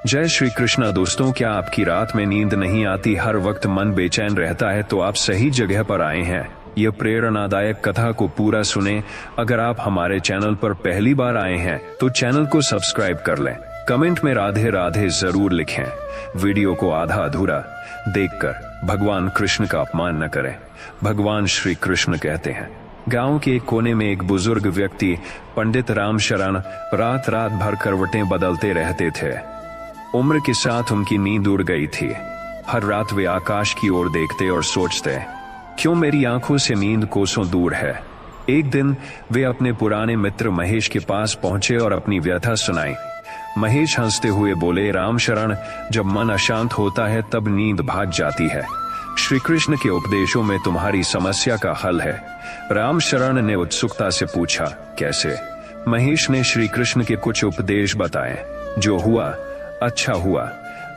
जय श्री कृष्णा। दोस्तों, क्या आपकी रात में नींद नहीं आती, हर वक्त मन बेचैन रहता है? तो आप सही जगह पर आए हैं। यह प्रेरणादायक कथा को पूरा सुने। अगर आप हमारे चैनल पर पहली बार आए हैं तो चैनल को सब्सक्राइब कर लें। कमेंट में राधे राधे जरूर लिखें। वीडियो को आधा अधूरा देखकर भगवान कृष्ण का अपमान न करें। भगवान श्री कृष्ण कहते हैं, गांव के एक कोने में एक बुजुर्ग व्यक्ति पंडित रामशरण रात रात भर करवटें बदलते रहते थे। उम्र के साथ उनकी नींद उड़ गई थी। हर रात वे आकाश की ओर देखते और सोचते, क्यों मेरी आंखों से नींद कोसों दूर है। एक दिन वे अपने पुराने मित्र महेश के पास पहुंचे और अपनी व्यथा सुनाई। महेश हंसते हुए बोले, रामशरण, जब मन अशांत होता है तब नींद भाग जाती है। श्री कृष्ण के उपदेशों में तुम्हारी समस्या का हल है। रामशरण ने उत्सुकता से पूछा, कैसे? महेश ने श्री कृष्ण के कुछ उपदेश बताए। जो हुआ अच्छा हुआ,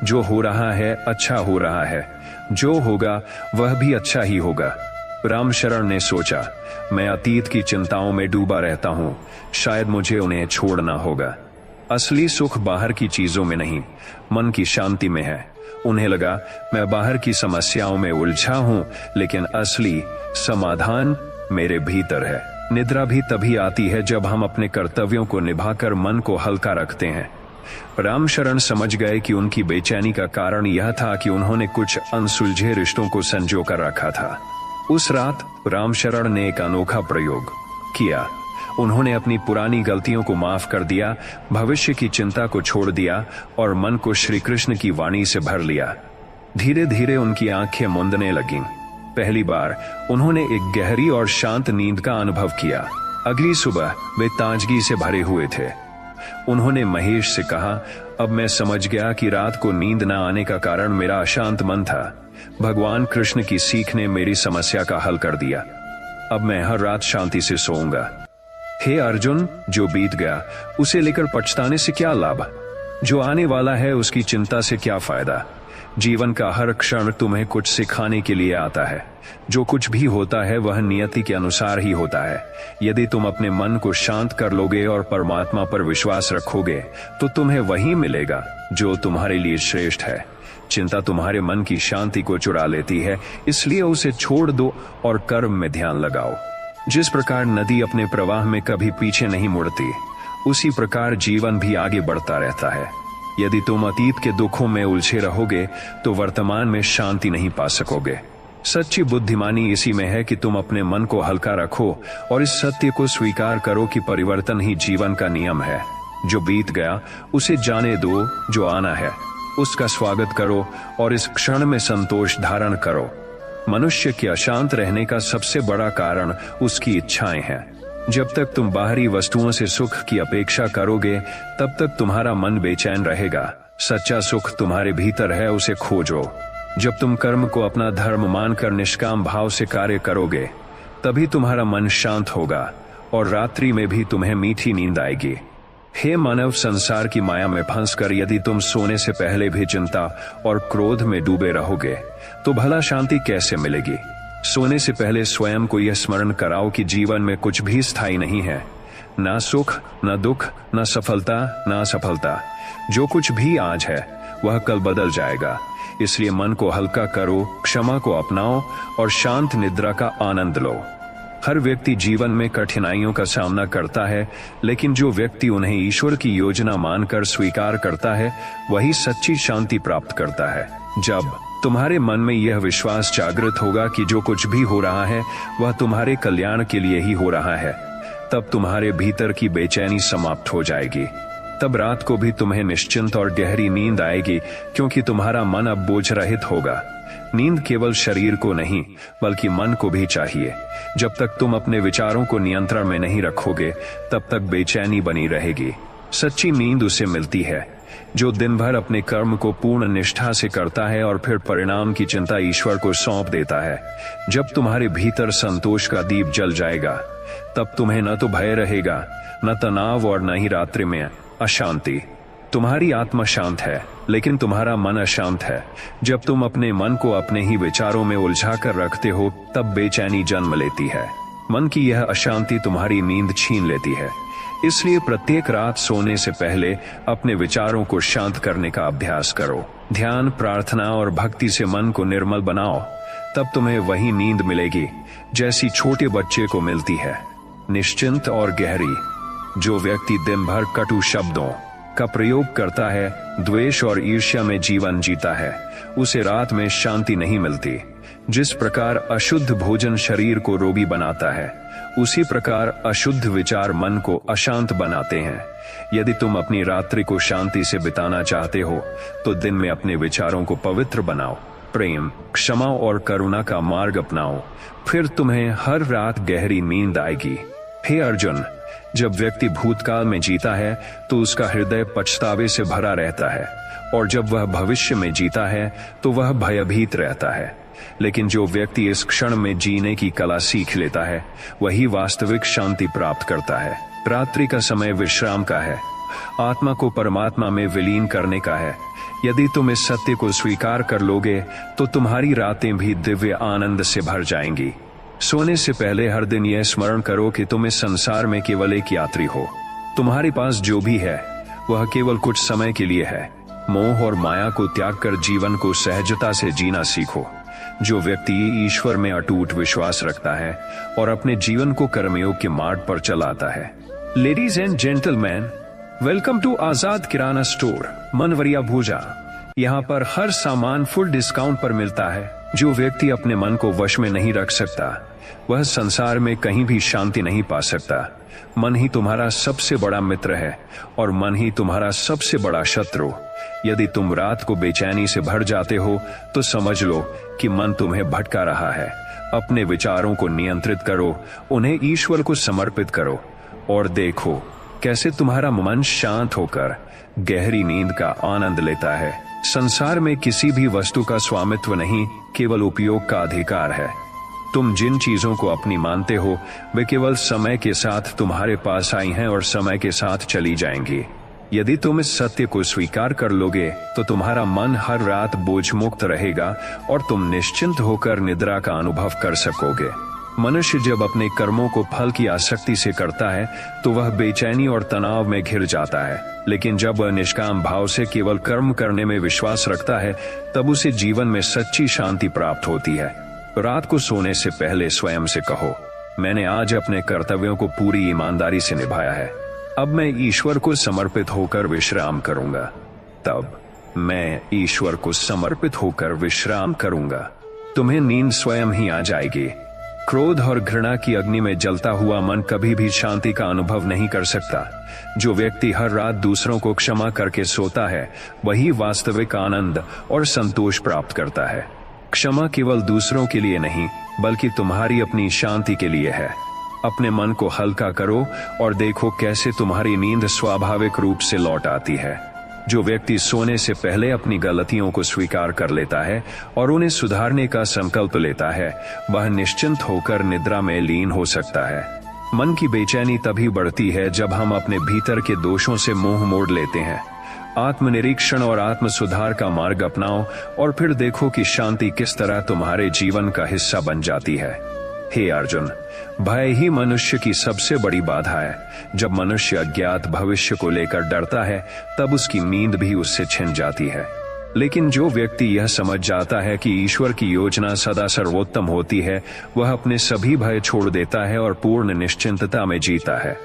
जो हो रहा है अच्छा हो रहा है, जो होगा वह भी अच्छा ही होगा। रामशरण ने सोचा, मैं अतीत की चिंताओं में डूबा रहता हूँ, शायद मुझे उन्हें छोड़ना होगा। असली सुख बाहर की चीजों में नहीं, मन की शांति में है। उन्हें लगा, मैं बाहर की समस्याओं में उलझा हूँ, लेकिन असली समाधान मेरे भीतर है। निद्रा भी तभी आती है जब हम अपने कर्तव्यों को निभाकर मन को हल्का रखते हैं। रामशरण समझ गए कि उनकी बेचैनी का कारण यह था कि उन्होंने कुछ अनसुलझे रिश्तों को संजो कर रखा था। उस रात रामशरण ने एक अनोखा प्रयोग किया। उन्होंने अपनी पुरानी गलतियों को माफ कर दिया, भविष्य की चिंता को छोड़ दिया और मन को श्री कृष्ण की वाणी से भर लिया। धीरे धीरे उनकी आंखें मूंदने लगीं। पहली बार उन्होंने एक गहरी और शांत नींद का अनुभव किया। अगली सुबह वे ताजगी से भरे हुए थे। उन्होंने महेश से कहा, अब मैं समझ गया कि रात को नींद न आने का कारण मेरा अशांत मन था। भगवान कृष्ण की सीख ने मेरी समस्या का हल कर दिया। अब मैं हर रात शांति से सोऊंगा। हे अर्जुन, जो बीत गया उसे लेकर पछताने से क्या लाभ? जो आने वाला है उसकी चिंता से क्या फायदा? जीवन का हर क्षण तुम्हें कुछ सिखाने के लिए आता है। जो कुछ भी होता है वह नियति के अनुसार ही होता है। यदि तुम अपने मन को शांत कर लोगे और परमात्मा पर विश्वास रखोगे तो तुम्हें वही मिलेगा जो तुम्हारे लिए श्रेष्ठ है। चिंता तुम्हारे मन की शांति को चुरा लेती है, इसलिए उसे छोड़ दो और कर्म में ध्यान लगाओ। जिस प्रकार नदी अपने प्रवाह में कभी पीछे नहीं मुड़ती, उसी प्रकार जीवन भी आगे बढ़ता रहता है। यदि तुम अतीत के दुखों में उलझे रहोगे तो वर्तमान में शांति नहीं पा सकोगे। सच्ची बुद्धिमानी इसी में है कि तुम अपने मन को हल्का रखो और इस सत्य को स्वीकार करो कि परिवर्तन ही जीवन का नियम है। जो बीत गया उसे जाने दो, जो आना है उसका स्वागत करो और इस क्षण में संतोष धारण करो। मनुष्य के अशांत रहने का सबसे बड़ा कारण उसकी इच्छाएं हैं। जब तक तुम बाहरी वस्तुओं से सुख की अपेक्षा करोगे तब तक तुम्हारा मन बेचैन रहेगा। सच्चा सुख तुम्हारे भीतर है, उसे खोजो। जब तुम कर्म को अपना धर्म मानकर निष्काम भाव से कार्य करोगे तभी तुम्हारा मन शांत होगा और रात्रि में भी तुम्हें मीठी नींद आएगी। हे मानव, संसार की माया में फंसकर यदि तुम सोने से पहले भी चिंता और क्रोध में डूबे रहोगे तो भला शांति कैसे मिलेगी? सोने से पहले स्वयं को यह स्मरण कराओ कि जीवन में कुछ भी स्थायी नहीं है, ना सुख, ना दुख, ना सफलता, ना असफलता। जो कुछ भी आज है वह कल बदल जाएगा। इसलिए मन को हल्का करो, क्षमा को अपनाओ और शांत निद्रा का आनंद लो। हर व्यक्ति जीवन में कठिनाइयों का सामना करता है, लेकिन जो व्यक्ति उन्हें ईश्वर की योजना मानकर स्वीकार करता है वही सच्ची शांति प्राप्त करता है। जब तुम्हारे मन में यह विश्वास जागृत होगा कि जो कुछ भी हो रहा है वह तुम्हारे कल्याण के लिए ही हो रहा है, तब तुम्हारे भीतर की बेचैनी समाप्त हो जाएगी। तब रात को भी तुम्हें निश्चिंत और गहरी नींद आएगी, क्योंकि तुम्हारा मन अब बोझ रहित होगा। नींद केवल शरीर को नहीं बल्कि मन को भी चाहिए। जब तक तुम अपने विचारों को नियंत्रण में नहीं रखोगे तब तक बेचैनी बनी रहेगी। सच्ची नींद उसे मिलती है जो दिन भर अपने कर्म को पूर्ण निष्ठा से करता है और फिर परिणाम की चिंता ईश्वर को सौंप देता है। जब तुम्हारे भीतर संतोष का दीप जल जाएगा तब तुम्हें न तो भय रहेगा, न तनाव और न ही रात्रि में अशांति। तुम्हारी आत्मा शांत है लेकिन तुम्हारा मन अशांत है। जब तुम अपने मन को अपने ही विचारों में उलझा कर रखते हो तब बेचैनी जन्म लेती है। मन की यह अशांति तुम्हारी नींद छीन लेती है। इसलिए प्रत्येक रात सोने से पहले अपने विचारों को शांत करने का अभ्यास करो। ध्यान, प्रार्थना और भक्ति से मन को निर्मल बनाओ, तब तुम्हें वही नींद मिलेगी जैसी छोटे बच्चे को मिलती है, निश्चिंत और गहरी। जो व्यक्ति दिन भर कटु शब्दों का प्रयोग करता है, द्वेष और ईर्ष्या में जीवन जीता है, उसे रात में शांति नहीं मिलती। जिस प्रकार अशुद्ध भोजन शरीर को रोगी बनाता है, उसी प्रकार अशुद्ध विचार मन को अशांत बनाते हैं। यदि तुम अपनी रात्रि को शांति से बिताना चाहते हो, तो दिन में अपने विचारों को पवित्र बनाओ, प्रेम, क्षमा और करुणा का मार्ग अपनाओ, फिर तुम्हें हर रात गहरी नींद आएगी। हे अर्जुन, जब व्यक्ति भूतकाल में जीता है तो उसका हृदय पछतावे से भरा रहता है, और जब वह भविष्य में जीता है तो वह भयभीत रहता है। लेकिन जो व्यक्ति इस क्षण में जीने की कला सीख लेता है, वही वास्तविक शांति प्राप्त करता है। रात्रि का समय विश्राम का है, आत्मा को परमात्मा में विलीन करने का है। यदि तुम इस सत्य को स्वीकार कर लोगे तो तुम्हारी रातें भी दिव्य आनंद से भर जाएंगी। सोने से पहले हर दिन यह स्मरण करो कि तुम इस संसार में केवल एक यात्री हो। तुम्हारे पास जो भी है वह केवल कुछ समय के लिए है। मोह और माया को त्याग कर जीवन को सहजता से जीना सीखो। जो व्यक्ति ईश्वर में अटूट विश्वास रखता है और अपने जीवन को कर्मयोग के मार्ग पर चलाता है। Ladies and gentleman, welcome to Azad Kirana store, Manwariya भूजा। यहाँ पर हर सामान फुल डिस्काउंट पर मिलता है। जो व्यक्ति अपने मन को वश में नहीं रख सकता, वह संसार में कहीं भी शांति नहीं पा सकता। मन ही तुम्हारा सबसे बड़ा मित्र है और मन ही तुम्हारा सबसे बड़ा शत्रु। यदि तुम रात को बेचैनी से भर जाते हो तो समझ लो कि मन तुम्हें भटका रहा है। अपने विचारों को नियंत्रित करो, उन्हें ईश्वर को समर्पित करो और देखो कैसे तुम्हारा मन शांत होकर गहरी नींद का आनंद लेता है। संसार में किसी भी वस्तु का स्वामित्व नहीं, केवल उपयोग का अधिकार है। तुम जिन चीजों को अपनी मानते हो, वे केवल समय के साथ तुम्हारे पास आई हैं और समय के साथ चली जाएंगी। यदि तुम इस सत्य को स्वीकार कर लोगे तो तुम्हारा मन हर रात बोझ मुक्त रहेगा और तुम निश्चिंत होकर निद्रा का अनुभव कर सकोगे। मनुष्य जब अपने कर्मों को फल की आसक्ति से करता है तो वह बेचैनी और तनाव में घिर जाता है, लेकिन जब वह निष्काम भाव से केवल कर्म करने में विश्वास रखता है, तब उसे जीवन में सच्ची शांति प्राप्त होती है। रात को सोने से पहले स्वयं से कहो, मैंने आज अपने कर्तव्यों को पूरी ईमानदारी से निभाया है, अब मैं ईश्वर को समर्पित होकर विश्राम करूंगा। तब मैं ईश्वर को समर्पित होकर विश्राम करूंगा। तुम्हें नींद स्वयं ही आ जाएगी। क्रोध और घृणा की अग्नि में जलता हुआ मन कभी भी शांति का अनुभव नहीं कर सकता। जो व्यक्ति हर रात दूसरों को क्षमा करके सोता है, वही वास्तविक आनंद और संतोष प्राप्त करता है। क्षमा केवल दूसरों के लिए नहीं, बल्कि तुम्हारी अपनी शांति के लिए है। अपने मन को हल्का करो और देखो कैसे तुम्हारी नींद स्वाभाविक रूप से लौट आती है। जो व्यक्ति सोने से पहले अपनी गलतियों को स्वीकार कर लेता है और उन्हें सुधारने का संकल्प लेता है, वह निश्चिंत होकर निद्रा में लीन हो सकता है। मन की बेचैनी तभी बढ़ती है जब हम अपने भीतर के दोषों से मोह मोड़ लेते हैं। आत्मनिरीक्षण और आत्म सुधार का मार्ग अपनाओ और फिर देखो कि शांति किस तरह तुम्हारे जीवन का हिस्सा बन जाती है। हे अर्जुन, भय ही मनुष्य की सबसे बड़ी बाधा है। जब मनुष्य अज्ञात भविष्य को लेकर डरता है, तब उसकी नींद भी उससे छिन जाती है। लेकिन जो व्यक्ति यह समझ जाता है कि ईश्वर की योजना सदा सर्वोत्तम होती है, वह अपने सभी भय छोड़ देता है और पूर्ण निश्चिंतता में जीता है।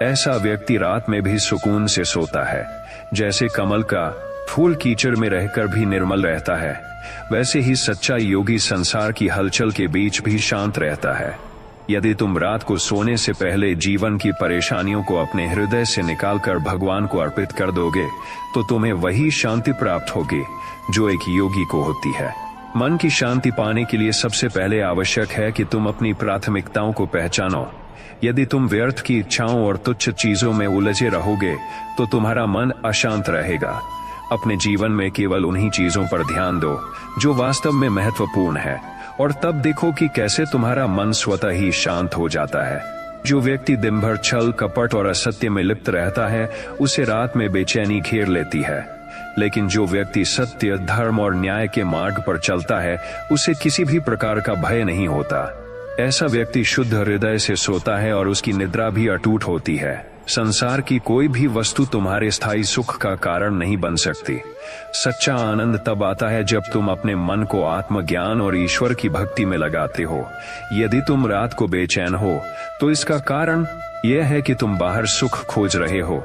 ऐसा व्यक्ति रात में भी सुकून से सोता है। जैसे कमल का फूल कीचड़ में रहकर भी निर्मल रहता है, वैसे ही सच्चा योगी संसार की हलचल के बीच भी शांत रहता है। यदि तुम रात को सोने से पहले जीवन की परेशानियों को अपने हृदय से निकालकर भगवान को अर्पित कर दोगे, तो तुम्हें वही शांति प्राप्त होगी जो एक योगी को होती है। मन की शांति पाने के लिए सबसे पहले आवश्यक है कि तुम अपनी प्राथमिकताओं को पहचानो। यदि तुम व्यर्थ की इच्छाओं और तुच्छ चीजों में उलझे रहोगे, तो तुम्हारा मन अशांत रहेगा। अपने जीवन में केवल उन्हीं चीजों पर ध्यान दो जो वास्तव में महत्वपूर्ण है, और तब देखो कि कैसे तुम्हारा मन स्वतः ही शांत हो जाता है। जो व्यक्ति दिन भर छल, कपट और असत्य में लिप्त रहता है, उसे रात में बेचैनी घेर लेती है। लेकिन जो व्यक्ति सत्य, धर्म और न्याय के मार्ग पर चलता है, उसे किसी भी प्रकार का भय नहीं होता। ऐसा व्यक्ति शुद्ध हृदय से सोता है और उसकी निद्रा भी अटूट होती है। संसार की कोई भी वस्तु तुम्हारे स्थायी सुख का कारण नहीं बन सकती। सच्चा आनंद तब आता है जब तुम अपने मन को आत्मज्ञान और ईश्वर की भक्ति में लगाते हो। यदि तुम रात को बेचैन हो तो इसका कारण यह है कि तुम बाहर सुख खोज रहे हो,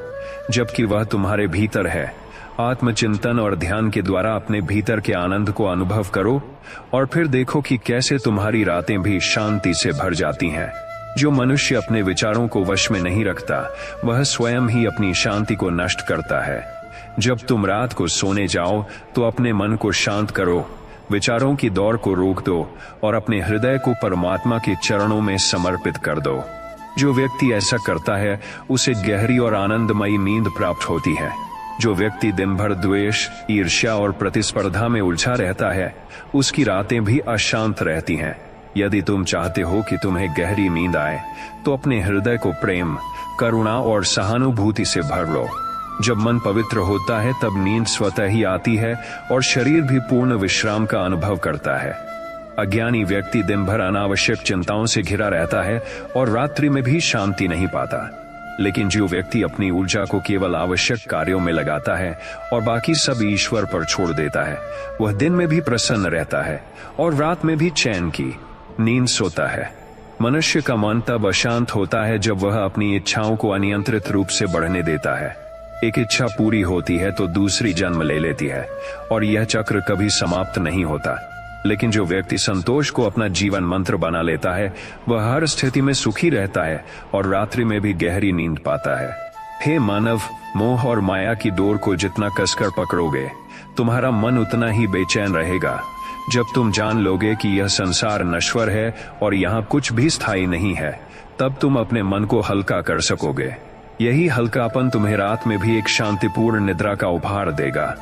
जबकि वह तुम्हारे भीतर है। आत्मचिंतन और ध्यान के द्वारा अपने भीतर के आनंद को अनुभव करो और फिर देखो कि कैसे तुम्हारी रातें भी शांति से भर जाती हैं। जो मनुष्य अपने विचारों को वश में नहीं रखता, वह स्वयं ही अपनी शांति को नष्ट करता है। जब तुम रात को सोने जाओ तो अपने मन को शांत करो, विचारों की दौड़ को रोक दो और अपने हृदय को परमात्मा के चरणों में समर्पित कर दो। जो व्यक्ति ऐसा करता है उसे गहरी और आनंदमयी नींद प्राप्त होती है। जो व्यक्ति दिन भर द्वेष, ईर्ष्या और प्रतिस्पर्धा में उलझा रहता है, उसकी रातें भी अशांत रहती हैं। यदि तुम चाहते हो कि तुम्हें गहरी नींद आए तो अपने हृदय को प्रेम, करुणा और सहानुभूति से भर लो। जब मन पवित्र होता है तब नींद स्वतः ही आती है और शरीर भी पूर्ण विश्राम का अनुभव करता है। अज्ञानी व्यक्ति दिन भर अनावश्यक चिंताओं से घिरा रहता है और रात्रि में भी शांति नहीं पाता। लेकिन जो व्यक्ति अपनी ऊर्जा को केवल आवश्यक कार्यों में लगाता है और बाकी सब ईश्वर पर छोड़ देता है, वह दिन में भी प्रसन्न रहता है और रात में भी चैन की नींद सोता है। मनुष्य का मन तब अशांत होता है जब वह अपनी इच्छाओं को अनियंत्रित रूप से बढ़ने देता है। एक इच्छा पूरी होती है तो दूसरी जन्म ले लेती है और यह चक्र कभी समाप्त नहीं होता। लेकिन जो व्यक्ति संतोष को अपना जीवन मंत्र बना लेता है, वह हर स्थिति में सुखी रहता है और रात्रि में भी गहरी नींद पाता है। हे मानव, मोह और माया की डोर को जितना कसकर पकड़ोगे, तुम्हारा मन उतना ही बेचैन रहेगा। जब तुम जान लोगे कि यह संसार नश्वर है और यहाँ कुछ भी स्थायी नहीं है, तब तुम अपने मन को हल्का कर सकोगे। यही हल्कापन तुम्हें रात में भी एक शांतिपूर्ण निद्रा का उपहार देगा।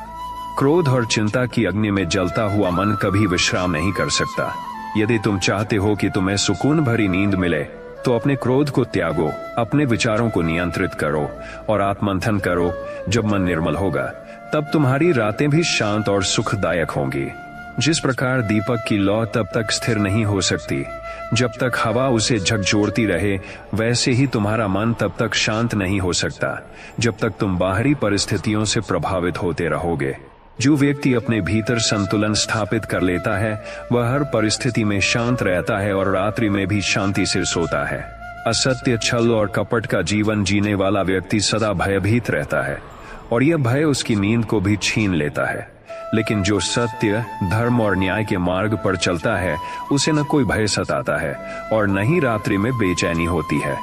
क्रोध और चिंता की अग्नि में जलता हुआ मन कभी विश्राम नहीं कर सकता। यदि तुम चाहते हो कि तुम्हें सुकून भरी नींद मिले, तो अपने क्रोध को त्यागो, अपने विचारों को नियंत्रित करो और आत्ममंथन करो। जब मन निर्मल होगा, तब तुम्हारी रातें भी शांत और सुखदायक होंगी। जिस प्रकार दीपक की लौ तब तक स्थिर नहीं हो सकती जब तक हवा उसे झकझोरती रहे, वैसे ही तुम्हारा मन तब तक शांत नहीं हो सकता जब तक तुम बाहरी परिस्थितियों से प्रभावित होते रहोगे। जो व्यक्ति अपने भीतर संतुलन स्थापित कर लेता है, वह हर परिस्थिति में शांत रहता है और रात्रि में भी शांति से सोता है। असत्य, छल और कपट का जीवन जीने वाला व्यक्ति सदा भयभीत रहता है और यह भय उसकी नींद को भी छीन लेता है। लेकिन जो सत्य, धर्म और न्याय के मार्ग पर चलता है, उसे न कोई भय सताता है और न ही रात्रि में बेचैनी होती है।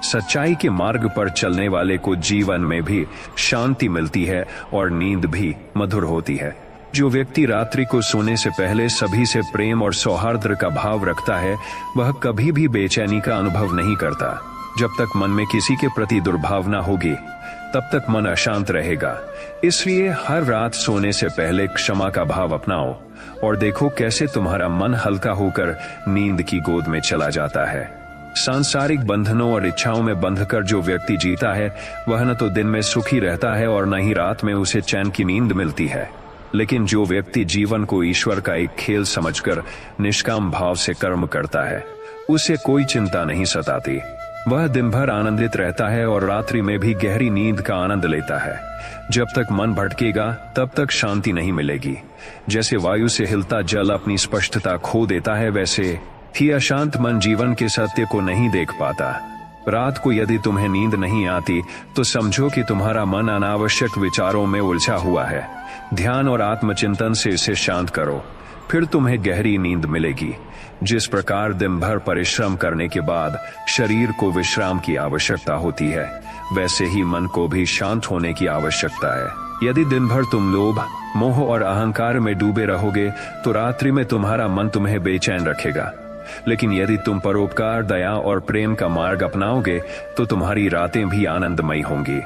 सच्चाई के मार्ग पर चलने वाले को जीवन में भी शांति मिलती है और नींद भी मधुर होती है। जो व्यक्ति रात्रि को सोने से पहले सभी से प्रेम और सौहार्द का भाव रखता है, वह कभी भी बेचैनी का अनुभव नहीं करता। जब तक मन में किसी के प्रति दुर्भावना होगी, तब तक मन अशांत रहेगा। इसलिए हर रात सोने से पहले क्षमा का भाव अपनाओ और देखो कैसे तुम्हारा मन हल्का होकर नींद की गोद में चला जाता है। सांसारिक बंधनों और इच्छाओं में बंधकर जो व्यक्ति जीता है, वह न तो दिन में सुखी रहता है और न ही रात में उसे चैन की नींद मिलती है। लेकिन जो व्यक्ति जीवन को ईश्वर का एक खेल समझकर निष्काम भाव से कर्म करता है, उसे कोई चिंता नहीं सताती। वह दिन भर आनंदित रहता है और रात्रि में भी गहरी नींद का आनंद लेता है। जब तक मन भटकेगा, तब तक शांति नहीं मिलेगी। जैसे वायु से हिलता जल अपनी स्पष्टता खो देता है, वैसे ही अशांत मन जीवन के सत्य को नहीं देख पाता। रात को यदि तुम्हें नींद नहीं आती, तो समझो कि तुम्हारा मन अनावश्यक विचारों में उलझा हुआ है। ध्यान और आत्मचिंतन से इसे शांत करो, फिर तुम्हें गहरी नींद मिलेगी। जिस प्रकार दिन भर परिश्रम करने के बाद शरीर को विश्राम की आवश्यकता होती है, वैसे ही मन को भी शांत होने की आवश्यकता है। यदि दिन भर तुम लोभ, मोह और अहंकार में डूबे रहोगे, तो रात्रि में तुम्हारा मन तुम्हें बेचैन रखेगा। लेकिन यदि तुम परोपकार, दया और प्रेम का मार्ग अपनाओगे, तो तुम्हारी रातें भी आनंदमयी होंगी।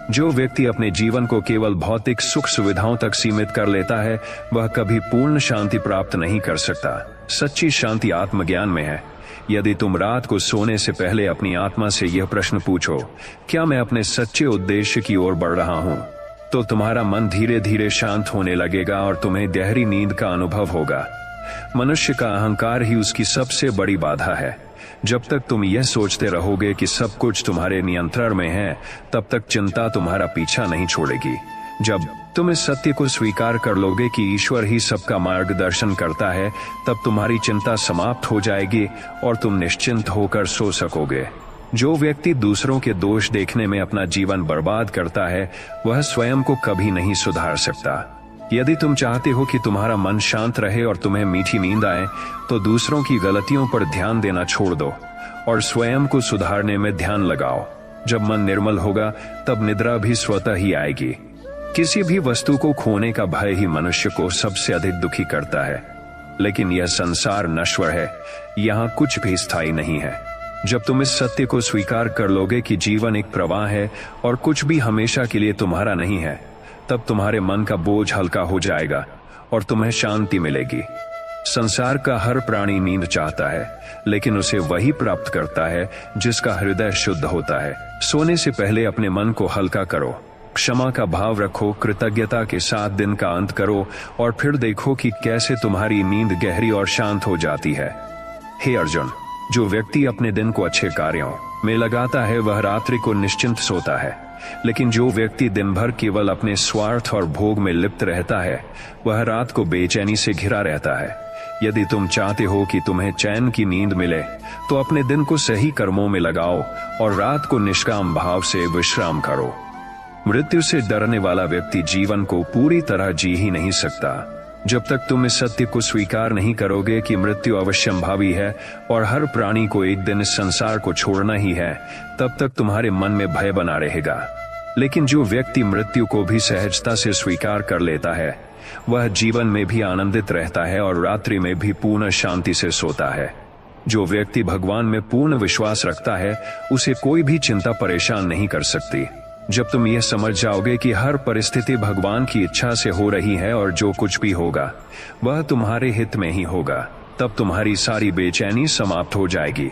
जो व्यक्ति अपने जीवन को केवल भौतिक सुख सुविधाओं तक सीमित कर लेता है, वह कभी पूर्ण शांति प्राप्त नहीं कर सकता। सच्ची शांति आत्मज्ञान में है। यदि तुम रात को सोने से पहले अपनी आत्मा से यह प्रश्न पूछो, क्या मैं अपने सच्चे उद्देश्य की ओर बढ़ रहा हूँ, तो तुम्हारा मन धीरे धीरे शांत होने लगेगा और तुम्हें गहरी नींद का अनुभव होगा। मनुष्य का अहंकार ही उसकी सबसे बड़ी बाधा है। जब तक तुम यह सोचते रहोगे कि सब कुछ तुम्हारे नियंत्रण में है, तब तक चिंता तुम्हारा पीछा नहीं छोड़ेगी। जब तुम इस सत्य को स्वीकार कर लोगे कि ईश्वर ही सबका मार्गदर्शन करता है, तब तुम्हारी चिंता समाप्त हो जाएगी और तुम निश्चिंत होकर सो सकोगे। जो व्यक्ति दूसरों के दोष देखने में अपना जीवन बर्बाद करता है, वह स्वयं को कभी नहीं सुधार सकता। यदि तुम चाहते हो कि तुम्हारा मन शांत रहे और तुम्हें मीठी नींद आए, तो दूसरों की गलतियों पर ध्यान देना छोड़ दो और स्वयं को सुधारने में ध्यान लगाओ। जब मन निर्मल होगा, तब निद्रा भी स्वतः ही आएगी। किसी भी वस्तु को खोने का भय ही मनुष्य को सबसे अधिक दुखी करता है। लेकिन यह संसार नश्वर है, यहाँ कुछ भी स्थायी नहीं है। जब तुम इस सत्य को स्वीकार कर लोगे कि जीवन एक प्रवाह है और कुछ भी हमेशा के लिए तुम्हारा नहीं है, तब तुम्हारे मन का बोझ हल्का हो जाएगा और तुम्हें शांति मिलेगी। संसार का हर प्राणी नींद चाहता है, लेकिन उसे वही प्राप्त करता है जिसका हृदय शुद्ध होता है। सोने से पहले अपने मन को हल्का करो, क्षमा का भाव रखो, कृतज्ञता के साथ दिन का अंत करो और फिर देखो कि कैसे तुम्हारी नींद गहरी और शांत हो जाती है। हे अर्जुन, जो व्यक्ति अपने दिन को अच्छे कार्यों में लगाता है, वह रात्रि को निश्चिंत सोता है। लेकिन जो व्यक्ति दिन भर केवल अपने स्वार्थ और भोग में लिप्त रहता है, वह रात को बेचैनी से घिरा रहता है। यदि तुम चाहते हो कि तुम्हें चैन की नींद मिले, तो अपने दिन को सही कर्मों में लगाओ और रात को निष्काम भाव से विश्राम करो। मृत्यु से डरने वाला व्यक्ति जीवन को पूरी तरह जी ही नहीं सकता। जब तक तुम इस सत्य को स्वीकार नहीं करोगे कि मृत्यु अवश्यंभावी है और हर प्राणी को एक दिन इस संसार को छोड़ना ही है, तब तक तुम्हारे मन में भय बना रहेगा। लेकिन जो व्यक्ति मृत्यु को भी सहजता से स्वीकार कर लेता है, वह जीवन में भी आनंदित रहता है और रात्रि में भी पूर्ण शांति से सोता है। जो व्यक्ति भगवान में पूर्ण विश्वास रखता है, उसे कोई भी चिंता परेशान नहीं कर सकती। जब तुम यह समझ जाओगे कि हर परिस्थिति भगवान की इच्छा से हो रही है और जो कुछ भी होगा वह तुम्हारे हित में ही होगा, तब तुम्हारी सारी बेचैनी समाप्त हो जाएगी।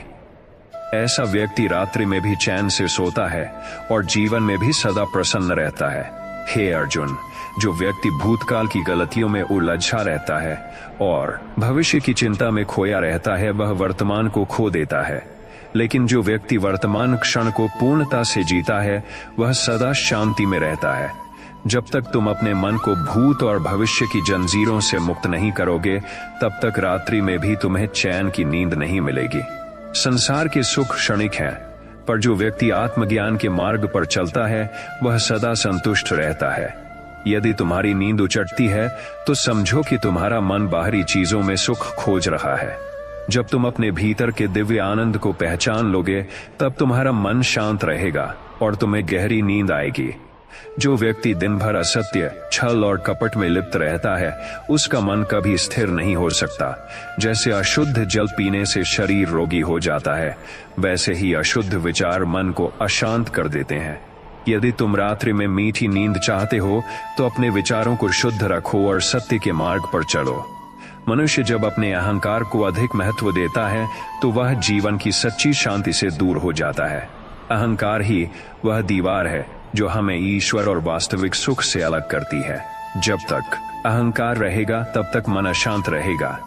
ऐसा व्यक्ति रात्रि में भी चैन से सोता है और जीवन में भी सदा प्रसन्न रहता है। हे अर्जुन, जो व्यक्ति भूतकाल की गलतियों में उलझा रहता है और भविष्य की चिंता में खोया रहता है, वह वर्तमान को खो देता है। लेकिन जो व्यक्ति वर्तमान क्षण को पूर्णता से जीता है, वह सदा शांति में रहता है। जब तक तुम अपने मन को भूत और भविष्य की जंजीरों से मुक्त नहीं करोगे, तब तक रात्रि में भी तुम्हें चैन की नींद नहीं मिलेगी। संसार के सुख क्षणिक हैं, पर जो व्यक्ति आत्मज्ञान के मार्ग पर चलता है, वह सदा संतुष्ट रहता है। यदि तुम्हारी नींद उचटती है, तो समझो कि तुम्हारा मन बाहरी चीजों में सुख खोज रहा है। जब तुम अपने भीतर के दिव्य आनंद को पहचान लोगे, तब तुम्हारा मन शांत रहेगा और तुम्हें गहरी नींद आएगी। जो व्यक्ति दिन भर असत्य, छल और कपट में लिप्त रहता है, उसका मन कभी स्थिर नहीं हो सकता। जैसे अशुद्ध जल पीने से शरीर रोगी हो जाता है, वैसे ही अशुद्ध विचार मन को अशांत कर देते हैं। यदि तुम रात्रि में मीठी नींद चाहते हो, तो अपने विचारों को शुद्ध रखो और सत्य के मार्ग पर चलो। मनुष्य जब अपने अहंकार को अधिक महत्व देता है, तो वह जीवन की सच्ची शांति से दूर हो जाता है। अहंकार ही वह दीवार है जो हमें ईश्वर और वास्तविक सुख से अलग करती है। जब तक अहंकार रहेगा, तब तक मन अशांत रहेगा।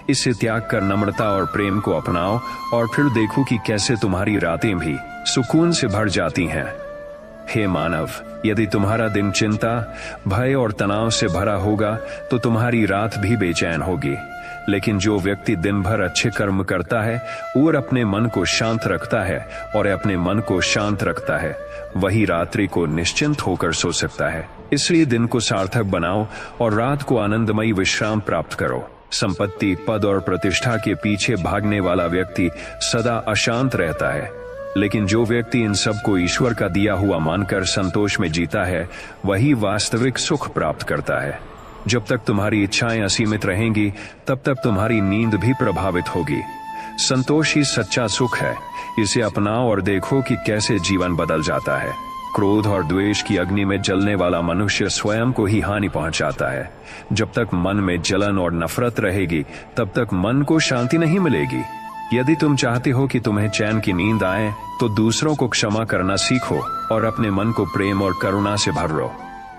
इसे त्याग कर नम्रता और प्रेम को अपनाओ और फिर देखो कि कैसे तुम्हारी रातें भी सुकून से भर जाती हैं। हे मानव, यदि तुम्हारा दिन चिंता, भय और तनाव से भरा होगा, तो तुम्हारी रात भी बेचैन होगी। लेकिन जो व्यक्ति दिन भर अच्छे कर्म करता है और अपने मन को शांत रखता है और अपने मन को शांत रखता है, वही रात्रि को निश्चिंत होकर सो सकता है। इसलिए दिन को सार्थक बनाओ और रात को आनंदमयी विश्राम प्राप्त करो। संपत्ति, पद और प्रतिष्ठा के पीछे भागने वाला व्यक्ति सदा अशांत रहता है, लेकिन जो व्यक्ति इन सब को ईश्वर का दिया हुआ मानकर संतोष में जीता है, वही वास्तविक सुख प्राप्त करता है। जब तक तुम्हारी इच्छाएं असीमित रहेंगी, तब तक तुम्हारी नींद भी प्रभावित होगी। संतोष ही सच्चा सुख है। इसे अपनाओ और देखो कि कैसे जीवन बदल जाता है। क्रोध और द्वेष की अग्नि में जलने वाला मनुष्य स्वयं को ही हानि पहुंचाता है। जब तक मन में जलन और नफरत रहेगी, तब तक मन को शांति नहीं मिलेगी। यदि तुम चाहते हो कि तुम्हें चैन की नींद आए, तो दूसरों को क्षमा करना सीखो और अपने मन को प्रेम और करुणा से भर लो।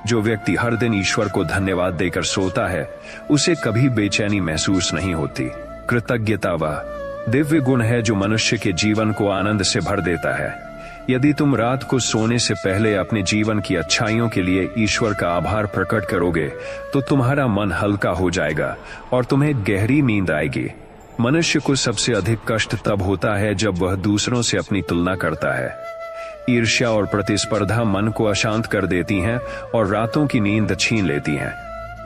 जो व्यक्ति हर दिन ईश्वर को धन्यवाद देकर सोता है, उसे कभी बेचैनी महसूस नहीं होती। कृतज्ञता वह दिव्य गुण है जो मनुष्य के जीवन को आनंद से भर देता है। यदि तुम रात को सोने से पहले अपने जीवन की अच्छाइयों के लिए ईश्वर का आभार प्रकट करोगे तो तुम्हारा मन हल्का हो जाएगा और तुम्हें गहरी नींद आएगी। मनुष्य को सबसे अधिक कष्ट तब होता है जब वह दूसरों से अपनी तुलना करता है। ईर्ष्या और प्रतिस्पर्धा मन को अशांत कर देती हैं और रातों की नींद छीन लेती हैं।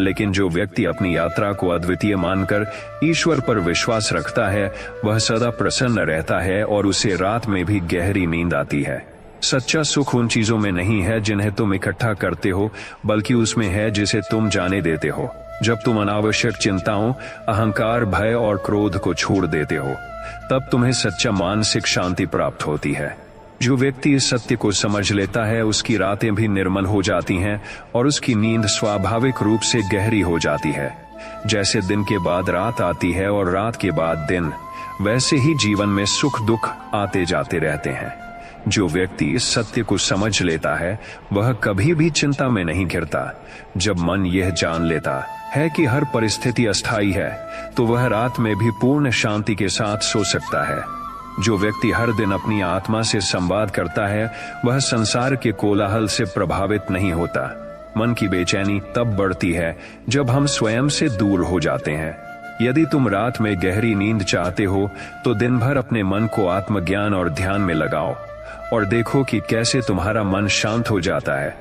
लेकिन जो व्यक्ति अपनी यात्रा को अद्वितीय मानकर ईश्वर पर विश्वास रखता है वह सदा प्रसन्न रहता है और उसे रात में भी गहरी नींद आती है। सच्चा सुख उन चीजों में नहीं है जिन्हें तुम इकट्ठा करते हो, बल्कि उसमें है जिसे तुम जाने देते हो। जब तुम अनावश्यक चिंताओं, अहंकार, भय और क्रोध को छोड़ देते हो तब तुम्हें सच्चा मानसिक शांति प्राप्त होती है। जो व्यक्ति इस सत्य को समझ लेता है उसकी रातें भी निर्मल हो जाती हैं और उसकी नींद स्वाभाविक रूप से गहरी हो जाती है। जैसे दिन के बाद रात आती है और रात के बाद दिन, वैसे ही जीवन में सुख दुख आते जाते रहते हैं। जो व्यक्ति इस सत्य को समझ लेता है वह कभी भी चिंता में नहीं घिरता। जब मन यह जान लेता है कि हर परिस्थिति अस्थायी है तो वह रात में भी पूर्ण शांति के साथ सो सकता है। जो व्यक्ति हर दिन अपनी आत्मा से संवाद करता है वह संसार के कोलाहल से प्रभावित नहीं होता। मन की बेचैनी तब बढ़ती है जब हम स्वयं से दूर हो जाते हैं। यदि तुम रात में गहरी नींद चाहते हो तो दिन भर अपने मन को आत्मज्ञान और ध्यान में लगाओ और देखो कि कैसे तुम्हारा मन शांत हो जाता है।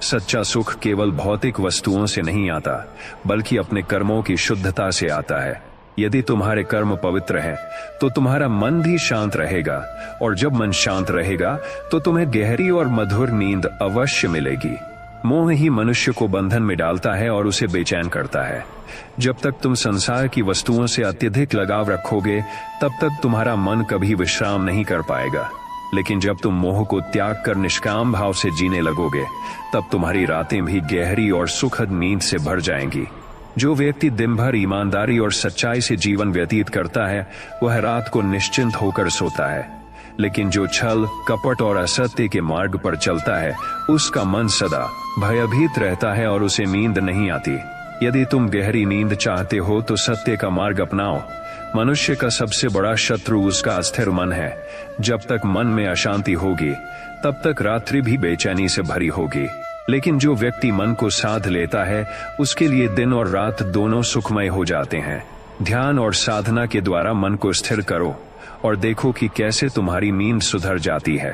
सच्चा सुख केवल भौतिक वस्तुओं से नहीं आता, बल्कि अपने कर्मों की शुद्धता से आता है। यदि तुम्हारे कर्म पवित्र हैं, तो तुम्हारा मन भी शांत रहेगा और जब मन शांत रहेगा तो तुम्हें गहरी और मधुर नींद अवश्य मिलेगी। मोह ही मनुष्य को बंधन में डालता है और उसे बेचैन करता है। जब तक तुम संसार की वस्तुओं से अत्यधिक लगाव रखोगे तब तक तुम्हारा मन कभी विश्राम नहीं कर पाएगा। लेकिन जब तुम मोह को त्याग कर निष्काम भाव से जीने लगोगे तब तुम्हारी रातें भी गहरी और सुखद नींद से भर जाएंगी। जो व्यक्ति दिन भर ईमानदारी और सच्चाई से जीवन व्यतीत करता है वह रात को निश्चिंत होकर सोता है। लेकिन जो छल, कपट और असत्य के मार्ग पर चलता है उसका मन सदा भयभीत रहता है और उसे नींद नहीं आती। यदि तुम गहरी नींद चाहते हो तो सत्य का मार्ग अपनाओ। मनुष्य का सबसे बड़ा शत्रु उसका अस्थिर मन है। जब तक मन में अशांति होगी तब तक रात्रि भी बेचैनी से भरी होगी। लेकिन जो व्यक्ति मन को साध लेता है उसके लिए दिन और रात दोनों सुखमय हो जाते हैं। ध्यान और साधना के द्वारा मन को स्थिर करो और देखो कि कैसे तुम्हारी नींद सुधर जाती है।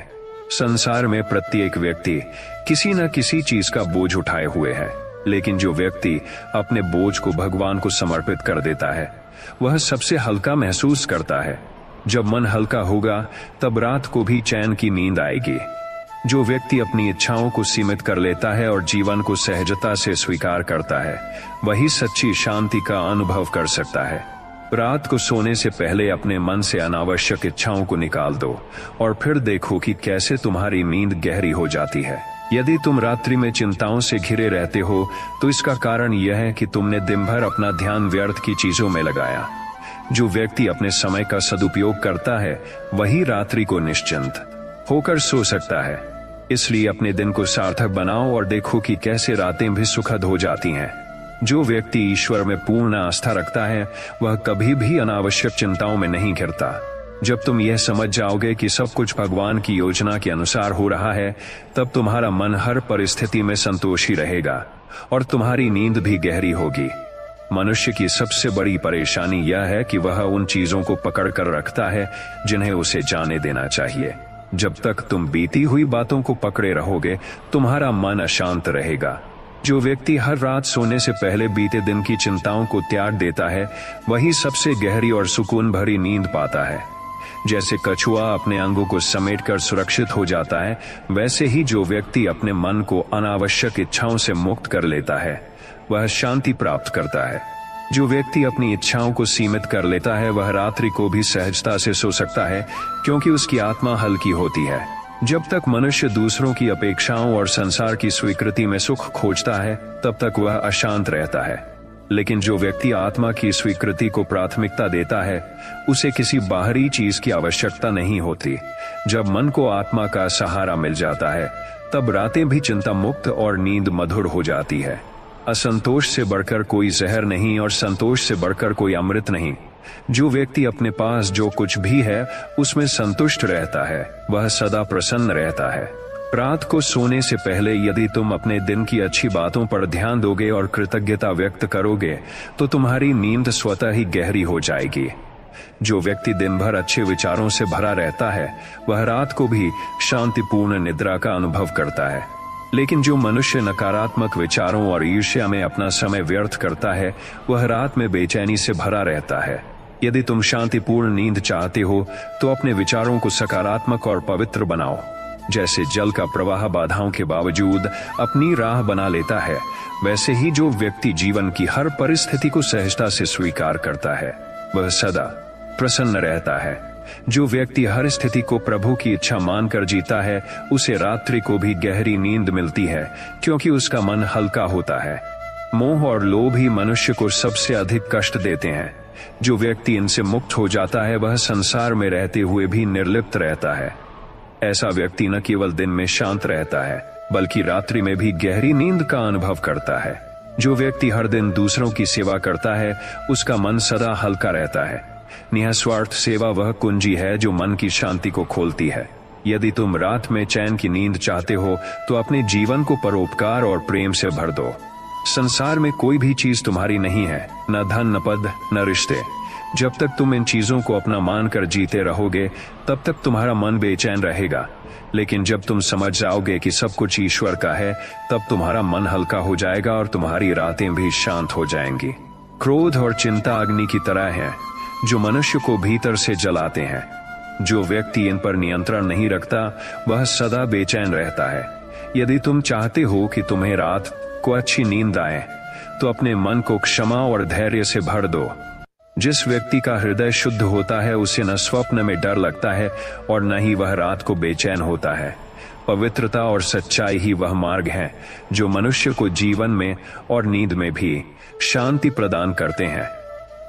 संसार में प्रत्येक व्यक्ति किसी न किसी चीज का बोझ उठाए हुए है, लेकिन जो व्यक्ति अपने बोझ को भगवान को समर्पित कर देता है वह सबसे हल्का महसूस करता है। जब मन हल्का होगा तब रात को भी चैन की नींद आएगी। जो व्यक्ति अपनी इच्छाओं को सीमित कर लेता है और जीवन को सहजता से स्वीकार करता है वही सच्ची शांति का अनुभव कर सकता है। रात को सोने से पहले अपने मन से अनावश्यक इच्छाओं को निकाल दो और फिर देखो कि कैसे तुम्हारी नींद गहरी हो जाती है। यदि तुम रात्रि में चिंताओं से घिरे रहते हो तो इसका कारण यह है कि तुमने दिन भर अपना ध्यान व्यर्थ की चीजों में लगाया। जो व्यक्ति अपने समय का सदुपयोग करता है वही रात्रि को निश्चिंत होकर सो सकता है। इसलिए अपने दिन को सार्थक बनाओ और देखो कि कैसे रातें भी सुखद हो जाती हैं। जो व्यक्ति ईश्वर में पूर्ण आस्था रखता है वह कभी भी अनावश्यक चिंताओं में नहीं घिरता। जब तुम यह समझ जाओगे कि सब कुछ भगवान की योजना के अनुसार हो रहा है तब तुम्हारा मन हर परिस्थिति में संतोषी रहेगा और तुम्हारी नींद भी गहरी होगी। मनुष्य की सबसे बड़ी परेशानी यह है कि वह उन चीजों को पकड़ कर रखता है जिन्हें उसे जाने देना चाहिए। जब तक तुम बीती हुई बातों को पकड़े रहोगे तुम्हारा मन अशांत रहेगा। जो व्यक्ति हर रात सोने से पहले बीते दिन की चिंताओं को त्याग देता है वही सबसे गहरी और सुकून भरी नींद पाता है। जैसे कछुआ अपने अंगों को समेटकर सुरक्षित हो जाता है वैसे ही जो व्यक्ति अपने मन को अनावश्यक इच्छाओं से मुक्त कर लेता है वह शांति प्राप्त करता है। जो व्यक्ति अपनी इच्छाओं को सीमित कर लेता है वह रात्रि को भी सहजता से सो सकता है क्योंकि उसकी आत्मा हल्की होती है। जब तक मनुष्य दूसरों की अपेक्षाओं और संसार की स्वीकृति में सुख खोजता है तब तक वह अशांत रहता है। लेकिन जो व्यक्ति आत्मा की स्वीकृति को प्राथमिकता देता है उसे किसी बाहरी चीज की आवश्यकता नहीं होती। जब मन को आत्मा का सहारा मिल जाता है तब रातें भी चिंता मुक्त और नींद मधुर हो जाती है। असंतोष से बढ़कर कोई जहर नहीं और संतोष से बढ़कर कोई अमृत नहीं। जो व्यक्ति अपने पास जो कुछ भी है उसमें संतुष्ट रहता है वह सदा प्रसन्न रहता है। रात को सोने से पहले यदि तुम अपने दिन की अच्छी बातों पर ध्यान दोगे और कृतज्ञता व्यक्त करोगे तो तुम्हारी नींद स्वतः ही गहरी हो जाएगी। जो व्यक्ति दिन भर अच्छे विचारों से भरा रहता है वह रात को भी शांतिपूर्ण निद्रा का अनुभव करता है। लेकिन जो मनुष्य नकारात्मक विचारों और ईर्ष्या में अपना समय व्यर्थ करता है वह रात में बेचैनी से भरा रहता है। यदि तुम शांतिपूर्ण नींद चाहते हो तो अपने विचारों को सकारात्मक और पवित्र बनाओ। जैसे जल का प्रवाह बाधाओं के बावजूद अपनी राह बना लेता है, वैसे ही जो व्यक्ति जीवन की हर परिस्थिति को सहजता से स्वीकार करता है वह सदा प्रसन्न रहता है। जो व्यक्ति हर स्थिति को प्रभु की इच्छा मानकर जीता है उसे रात्रि को भी गहरी नींद मिलती है, क्योंकि उसका मन हल्का होता है। मोह और लोभ ही मनुष्य को सबसे अधिक कष्ट देते हैं। जो व्यक्ति इनसे मुक्त हो जाता है वह संसार में रहते हुए भी निर्लिप्त रहता है। ऐसा व्यक्ति न केवल दिन में शांत रहता है बल्कि रात्रि में भी गहरी नींद का अनुभव करता है। जो व्यक्ति हर दिन दूसरों की सेवा करता है उसका मन सदा हल्का रहता है। निःस्वार्थ सेवा वह कुंजी है जो मन की शांति को खोलती है। यदि तुम रात में चैन की नींद चाहते हो तो अपने जीवन को परोपकार और प्रेम से भर दो। संसार में कोई भी चीज तुम्हारी नहीं है, न धन, न पद, न रिश्ते। जब तक तुम इन चीजों को अपना मानकर जीते रहोगे तब तक तुम्हारा मन बेचैन रहेगा। लेकिन जब तुम समझ जाओगे कि सब कुछ ईश्वर का है तब तुम्हारा मन हल्का हो जाएगा और तुम्हारी रातें भी शांत हो जाएंगी। क्रोध और चिंता अग्नि की तरह हैं जो मनुष्य को भीतर से जलाते हैं। जो व्यक्ति इन पर नियंत्रण नहीं रखता वह सदा बेचैन रहता है। यदि तुम चाहते हो कि तुम्हें रात को अच्छी नींद आए तो अपने मन को क्षमा और धैर्य से भर दो। जिस व्यक्ति का हृदय शुद्ध होता है उसे न स्वप्न में डर लगता है और न ही वह रात को बेचैन होता है। पवित्रता और सच्चाई ही वह मार्ग है जो मनुष्य को जीवन में और नींद में भी शांति प्रदान करते हैं।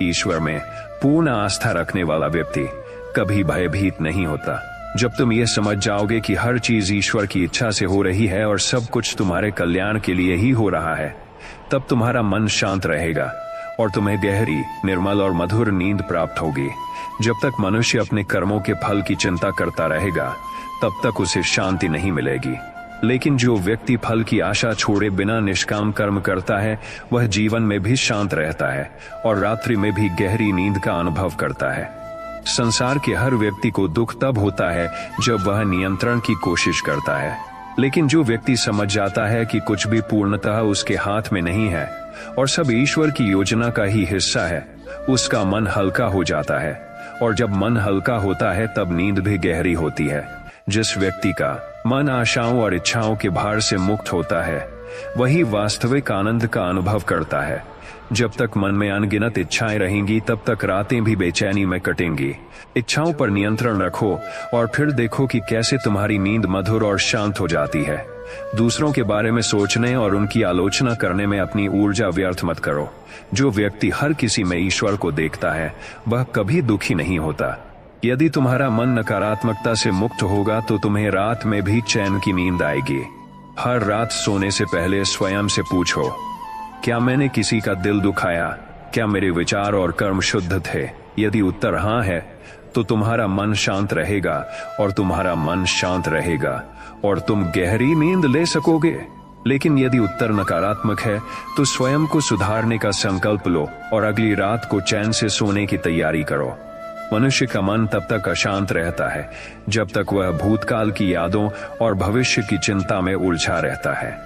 ईश्वर में पूर्ण आस्था रखने वाला व्यक्ति कभी भयभीत नहीं होता। जब तुम ये समझ जाओगे कि हर चीज ईश्वर की इच्छा से हो रही है और सब कुछ तुम्हारे कल्याण के लिए ही हो रहा है, तब तुम्हारा मन शांत रहेगा और तुम्हें गहरी, निर्मल और मधुर नींद प्राप्त होगी। जब तक मनुष्य अपने कर्मों के फल की चिंता करता रहेगा तब तक उसे शांति नहीं मिलेगी। लेकिन जो व्यक्ति फल की आशा छोड़े बिना निष्काम कर्म करता है वह जीवन में भी शांत रहता है और रात्रि में भी गहरी नींद का अनुभव करता है। संसार के हर व्यक्ति को दुख तब होता है जब वह नियंत्रण की कोशिश करता है। लेकिन जो व्यक्ति समझ जाता है कि कुछ भी पूर्णतः उसके हाथ में नहीं है और सब ईश्वर की योजना का ही हिस्सा है, उसका मन हल्का हो जाता है। और जब मन हल्का होता है तब नींद भी गहरी होती है। जिस व्यक्ति का मन आशाओं और इच्छाओं के भार से मुक्त होता है वही वास्तविक आनंद का अनुभव करता है। जब तक मन में अनगिनत इच्छाएं रहेंगी तब तक रातें भी बेचैनी में कटेंगी। इच्छाओं पर नियंत्रण रखो और फिर देखो कि कैसे तुम्हारी नींद मधुर और शांत हो जाती है। दूसरों के बारे में सोचने और उनकी आलोचना करने में अपनी ऊर्जा व्यर्थ मत करो। जो व्यक्ति हर किसी में ईश्वर को देखता है वह कभी दुखी नहीं होता। यदि तुम्हारा मन नकारात्मकता से मुक्त होगा तो तुम्हें रात में भी चैन की नींद आएगी। हर रात सोने से पहले स्वयं से पूछो, क्या मैंने किसी का दिल दुखाया? क्या मेरे विचार और कर्म शुद्ध थे? यदि उत्तर हाँ है तो तुम्हारा मन शांत रहेगा और तुम्हारा मन शांत रहेगा और तुम गहरी नींद ले सकोगे। लेकिन यदि उत्तर नकारात्मक है तो स्वयं को सुधारने का संकल्प लो और अगली रात को चैन से सोने की तैयारी करो। मनुष्य का मन तब तक अशांत रहता है जब तक वह भूतकाल की यादों और भविष्य की चिंता में उलझा रहता है।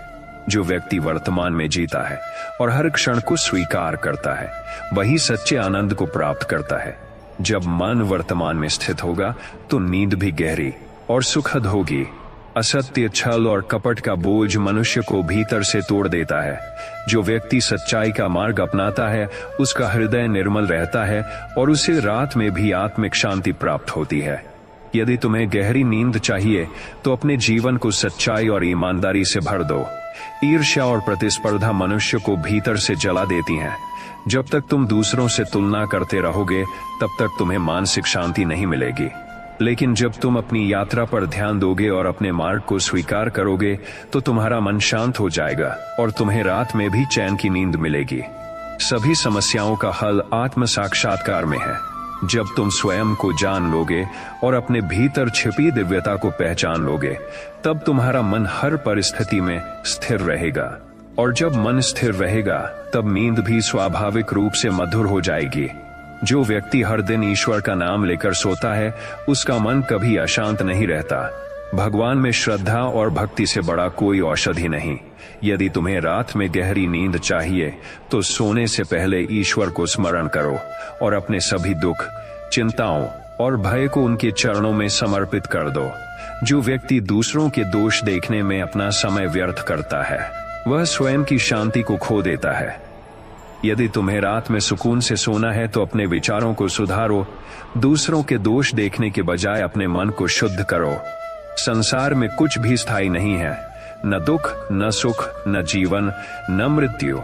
जो व्यक्ति वर्तमान में जीता है और हर क्षण को स्वीकार करता है वही सच्चे आनंद को प्राप्त करता है। जब मन वर्तमान में स्थित होगा तो नींद भी गहरी और सुखद होगी। असत्य, छल और कपट का बोझ मनुष्य को भीतर से तोड़ देता है। जो व्यक्ति सच्चाई का मार्ग अपनाता है उसका हृदय निर्मल रहता है और उसे रात में भी आत्मिक शांति प्राप्त होती है। यदि तुम्हें गहरी नींद चाहिए तो अपने जीवन को सच्चाई और ईमानदारी से भर दो। ईर्ष्या और प्रतिस्पर्धा मनुष्य को भीतर से जला देती हैं। जब तक तुम दूसरों से तुलना करते रहोगे तब तक तुम्हें मानसिक शांति नहीं मिलेगी। लेकिन जब तुम अपनी यात्रा पर ध्यान दोगे और अपने मार्ग को स्वीकार करोगे तो तुम्हारा मन शांत हो जाएगा और तुम्हें रात में भी चैन की नींद मिलेगी। सभी समस्याओं का हल आत्म साक्षात्कार में है। जब तुम स्वयं को जान लोगे और अपने भीतर छिपी दिव्यता को पहचान लोगे, तब तुम्हारा मन हर परिस्थिति में स्थिर रहेगा। और जब मन स्थिर रहेगा, तब नींद भी स्वाभाविक रूप से मधुर हो जाएगी। जो व्यक्ति हर दिन ईश्वर का नाम लेकर सोता है, उसका मन कभी अशांत नहीं रहता। भगवान में श्रद्धा और भक्ति से बड़ा कोई औषधि नहीं। यदि तुम्हें रात में गहरी नींद चाहिए, तो सोने से पहले ईश्वर को स्मरण करो और अपने सभी दुख, चिंताओं और भय को उनके चरणों में समर्पित कर दो। जो व्यक्ति दूसरों के दोष देखने में अपना समय व्यर्थ करता है, वह स्वयं की शांति को खो देता है। यदि तुम्हें रात में सुकून से सोना है, तो अपने विचारों को सुधारो। दूसरों के दोष देखने के बजाय अपने मन को शुद्ध करो। संसार में कुछ भी स्थायी नहीं है, न दुख, न सुख, न जीवन, न मृत्यु।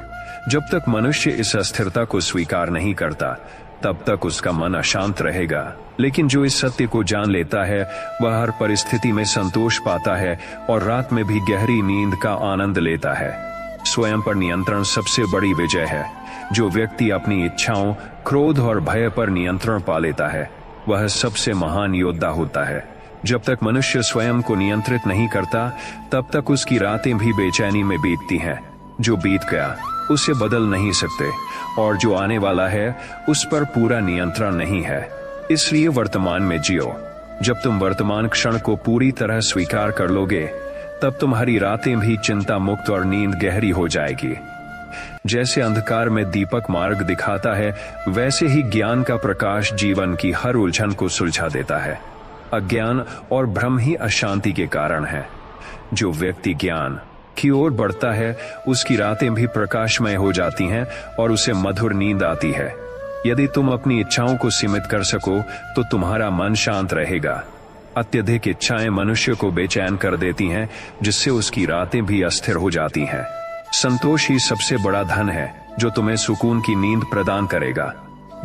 जब तक मनुष्य इस अस्थिरता को स्वीकार नहीं करता, तब तक उसका मन अशांत रहेगा। लेकिन जो इस सत्य को जान लेता है, वह हर परिस्थिति में संतोष पाता है और रात में भी गहरी नींद का आनंद लेता है। स्वयं पर नियंत्रण सबसे बड़ी विजय है। जो व्यक्ति अपनी इच्छाओं, क्रोध और भय पर नियंत्रण पा लेता है, वह सबसे महान योद्धा होता है। जब तक मनुष्य स्वयं को नियंत्रित नहीं करता, तब तक उसकी रातें भी बेचैनी में बीतती हैं। जो बीत गया उसे बदल नहीं सकते, और जो आने वाला है उस पर पूरा नियंत्रण नहीं है। इसलिए वर्तमान में जियो। जब तुम वर्तमान क्षण को पूरी तरह स्वीकार कर लोगे, तब तुम्हारी रातें भी चिंता मुक्त और नींद गहरी हो जाएगी। जैसे अंधकार में दीपक मार्ग दिखाता है, वैसे ही ज्ञान का प्रकाश जीवन की हर उलझन को सुलझा देता है। अज्ञान और भ्रम ही अशांति के कारण है। जो व्यक्ति ज्ञान की ओर बढ़ता है, उसकी रातें भी प्रकाशमय हो जाती हैं और उसे मधुर नींद आती है। यदि तुम अपनी इच्छाओं को सीमित कर सको, तो तुम्हारा मन शांत रहेगा। अत्यधिक इच्छाएं मनुष्य को बेचैन कर देती हैं, जिससे उसकी रातें भी अस्थिर हो जाती हैं। संतोष ही सबसे बड़ा धन है, जो तुम्हें सुकून की नींद प्रदान करेगा।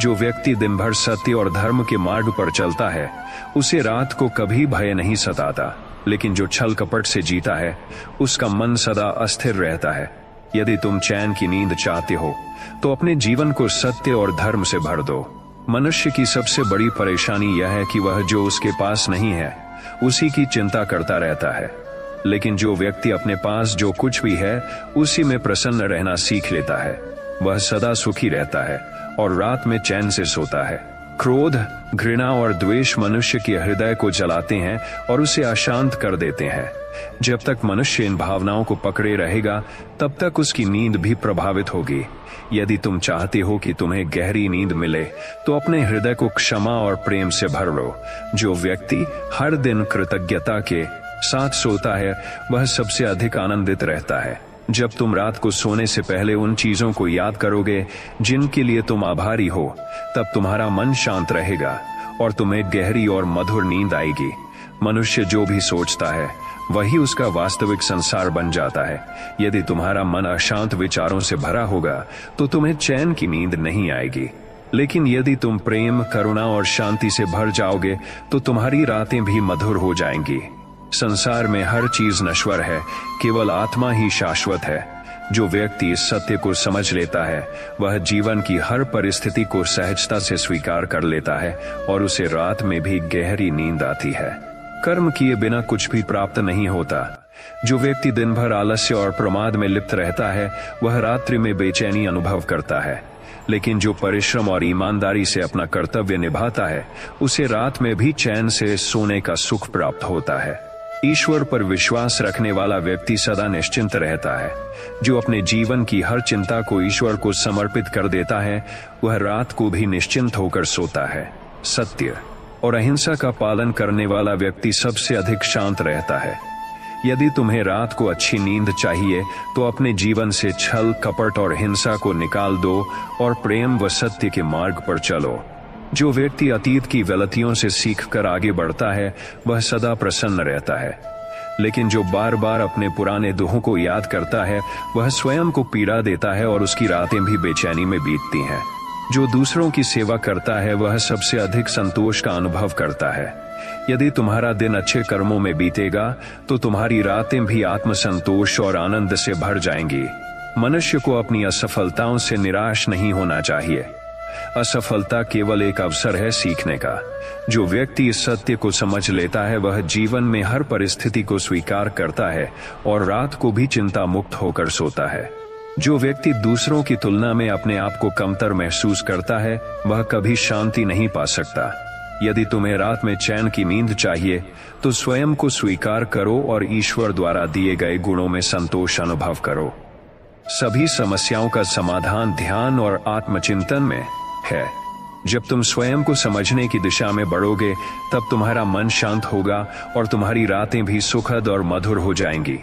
जो व्यक्ति दिन भर सत्य और धर्म के मार्ग पर चलता है, उसे रात को कभी भय नहीं सताता। लेकिन जो छल कपट से जीता है, उसका मन सदा अस्थिर रहता है। यदि तुम चैन की नींद चाहते हो, तो अपने जीवन को सत्य और धर्म से भर दो। मनुष्य की सबसे बड़ी परेशानी यह है कि वह जो उसके पास नहीं है, उसी की चिंता करता रहता है। लेकिन जो व्यक्ति अपने पास जो कुछ भी है, उसी में प्रसन्न रहना सीख लेता है, वह सदा सुखी रहता है और रात में चैन से सोता है। क्रोध, घृणा और द्वेष मनुष्य के हृदय को जलाते हैं और उसे अशांत कर देते हैं। जब तक मनुष्य इन भावनाओं को पकड़े रहेगा, तब तक उसकी नींद भी प्रभावित होगी। यदि तुम चाहते हो कि तुम्हें गहरी नींद मिले, तो अपने हृदय को क्षमा और प्रेम से भर लो। जो व्यक्ति हर दिन कृतज्ञता के साथ सोता है, वह सबसे अधिक आनंदित रहता है। जब तुम रात को सोने से पहले उन चीजों को याद करोगे जिनके लिए तुम आभारी हो, तब तुम्हारा मन शांत रहेगा और तुम्हें गहरी और मधुर नींद आएगी। मनुष्य जो भी सोचता है, वही उसका वास्तविक संसार बन जाता है। यदि तुम्हारा मन अशांत विचारों से भरा होगा, तो तुम्हें चैन की नींद नहीं आएगी। लेकिन यदि तुम प्रेम, करुणा और शांति से भर जाओगे, तो तुम्हारी रातें भी मधुर हो जाएंगी। संसार में हर चीज नश्वर है, केवल आत्मा ही शाश्वत है। जो व्यक्ति इस सत्य को समझ लेता है, वह जीवन की हर परिस्थिति को सहजता से स्वीकार कर लेता है और उसे रात में भी गहरी नींद आती है। कर्म किए बिना कुछ भी प्राप्त नहीं होता। जो व्यक्ति दिन भर आलस्य और प्रमाद में लिप्त रहता है, वह रात्रि में बेचैनी अनुभव करता है। लेकिन जो परिश्रम और ईमानदारी से अपना कर्तव्य निभाता है, उसे रात में भी चैन से सोने का सुख प्राप्त होता है। ईश्वर पर विश्वास रखने वाला व्यक्ति सदा निश्चिंत रहता है। जो अपने जीवन की हर चिंता को ईश्वर को समर्पित कर देता है, वह रात को भी निश्चिंत होकर सोता है। सत्य और अहिंसा का पालन करने वाला व्यक्ति सबसे अधिक शांत रहता है। यदि तुम्हें रात को अच्छी नींद चाहिए, तो अपने जीवन से छल, कपट और हिंसा को निकाल दो और प्रेम व सत्य के मार्ग पर चलो। जो व्यक्ति अतीत की गलतियों से सीखकर आगे बढ़ता है, वह सदा प्रसन्न रहता है। लेकिन जो बार बार अपने पुराने दुखों को याद करता है, वह स्वयं को पीड़ा देता है और उसकी रातें भी बेचैनी में बीतती हैं। जो दूसरों की सेवा करता है, वह सबसे अधिक संतोष का अनुभव करता है। यदि तुम्हारा दिन अच्छे कर्मों में बीतेगा, तो तुम्हारी रातें भी आत्मसंतोष और आनंद से भर जाएंगी। मनुष्य को अपनी असफलताओं से निराश नहीं होना चाहिए। असफलता केवल एक अवसर है सीखने का। जो व्यक्ति इस सत्य को समझ लेता है वह जीवन में हर परिस्थिति को स्वीकार करता है और रात को भी चिंता मुक्त होकर सोता है। जो व्यक्ति दूसरों की तुलना में अपने आप को कमतर महसूस करता है वह कभी शांति नहीं पा सकता। यदि तुम्हें रात में चैन की नींद चाहिए तो स्वयं को स्वीकार करो और ईश्वर द्वारा दिए गए गुणों में संतोष अनुभव करो। सभी समस्याओं का समाधान ध्यान और आत्मचिंतन में है। जब तुम स्वयं को समझने की दिशा में बढ़ोगे तब तुम्हारा मन शांत होगा और तुम्हारी रातें भी सुखद और मधुर हो जाएंगी।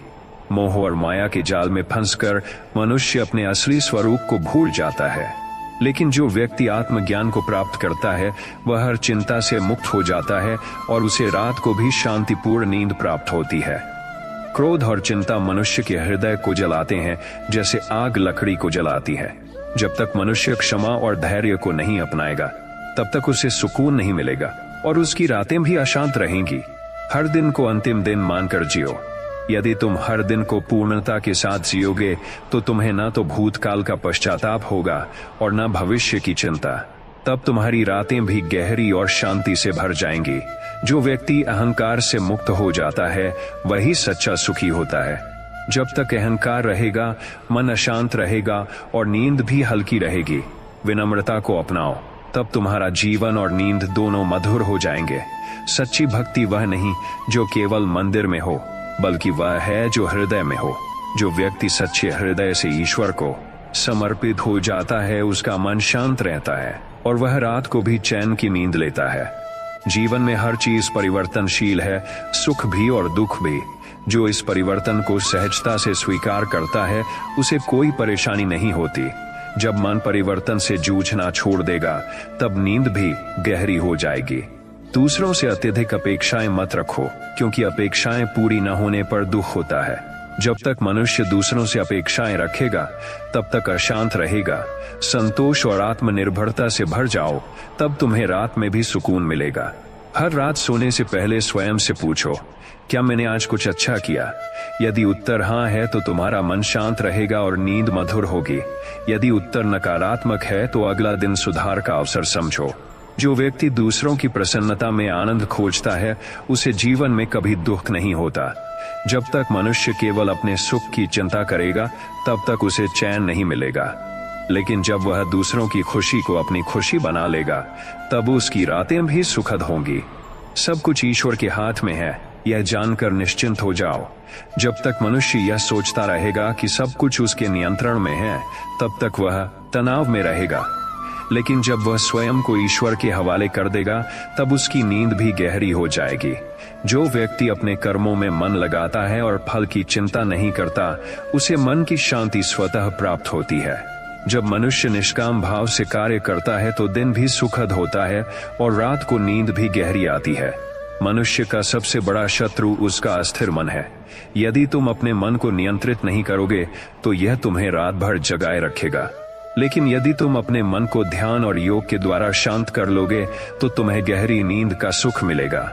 मोह और माया के जाल में फंसकर मनुष्य अपने असली स्वरूप को भूल जाता है, लेकिन जो व्यक्ति आत्मज्ञान को प्राप्त करता है वह हर चिंता से मुक्त हो जाता है और उसे रात को भी शांतिपूर्ण नींद प्राप्त होती है। क्रोध और चिंता मनुष्य के हृदय को जलाते हैं जैसे आग लकड़ी को जलाती है। जब तक मनुष्य क्षमा और धैर्य को नहीं अपनाएगा तब तक उसे सुकून नहीं मिलेगा और उसकी रातें भी अशांत रहेंगी। हर दिन को अंतिम दिन मानकर जियो। यदि तुम हर दिन को पूर्णता के साथ जियोगे तो तुम्हें ना तो भूतकाल का पश्चाताप होगा और ना भविष्य की चिंता। तब तुम्हारी रातें भी गहरी और शांति से भर जाएंगी। जो व्यक्ति अहंकार से मुक्त हो जाता है वही सच्चा सुखी होता है। जब तक अहंकार रहेगा मन अशांत रहेगा और नींद भी हल्की रहेगी। विनम्रता को अपनाओ, तब तुम्हारा जीवन और नींद दोनों मधुर हो जाएंगे। सच्ची भक्ति वह नहीं जो केवल मंदिर में हो, बल्कि वह है जो हृदय में हो। जो व्यक्ति सच्चे हृदय से ईश्वर को समर्पित हो जाता है उसका मन शांत रहता है और वह रात को भी चैन की नींद लेता है। जीवन में हर चीज परिवर्तनशील है, सुख भी और दुख भी। जो इस परिवर्तन को सहजता से स्वीकार करता है उसे कोई परेशानी नहीं होती। जब मन परिवर्तन से जूझना छोड़ देगा तब नींद भी गहरी हो जाएगी। दूसरों से अत्यधिक अपेक्षाएं मत रखो, क्योंकि अपेक्षाएं पूरी न होने पर दुख होता है। जब तक मनुष्य दूसरों से अपेक्षाएं रखेगा तब तक अशांत रहेगा। संतोष और आत्मनिर्भरता से भर जाओ, तब तुम्हें रात में भी सुकून मिलेगा। हर रात सोने से पहले स्वयं से पूछो, क्या मैंने आज कुछ अच्छा किया? यदि उत्तर हाँ है तो तुम्हारा मन शांत रहेगा और नींद मधुर होगी। यदि उत्तर नकारात्मक है तो अगला दिन सुधार का अवसर समझो। जो व्यक्ति दूसरों की प्रसन्नता में आनंद खोजता है उसे जीवन में कभी दुख नहीं होता। जब तक मनुष्य केवल अपने सुख की चिंता करेगा तब तक उसे चैन नहीं मिलेगा, लेकिन जब वह दूसरों की खुशी को अपनी खुशी बना लेगा तब उसकी रातें भी सुखद होंगी। सब कुछ ईश्वर के हाथ में है, यह जानकर निश्चिंत हो जाओ। जब तक मनुष्य यह सोचता रहेगा कि सब कुछ उसके नियंत्रण में है तब तक वह तनाव में रहेगा, लेकिन जब वह स्वयं को ईश्वर के हवाले कर देगा तब उसकी नींद भी गहरी हो जाएगी। जो व्यक्ति अपने कर्मों में मन लगाता है और फल की चिंता नहीं करता उसे मन की शांति स्वतः प्राप्त होती है। जब मनुष्य निष्काम भाव से कार्य करता है तो दिन भी सुखद होता है और रात को नींद भी गहरी आती है। मनुष्य का सबसे बड़ा शत्रु उसका अस्थिर मन है। यदि तुम अपने मन को नियंत्रित नहीं करोगे तो यह तुम्हें रात भर जगाए रखेगा, लेकिन यदि तुम अपने मन को ध्यान और योग के द्वारा शांत कर लोगे तो तुम्हें गहरी नींद का सुख मिलेगा।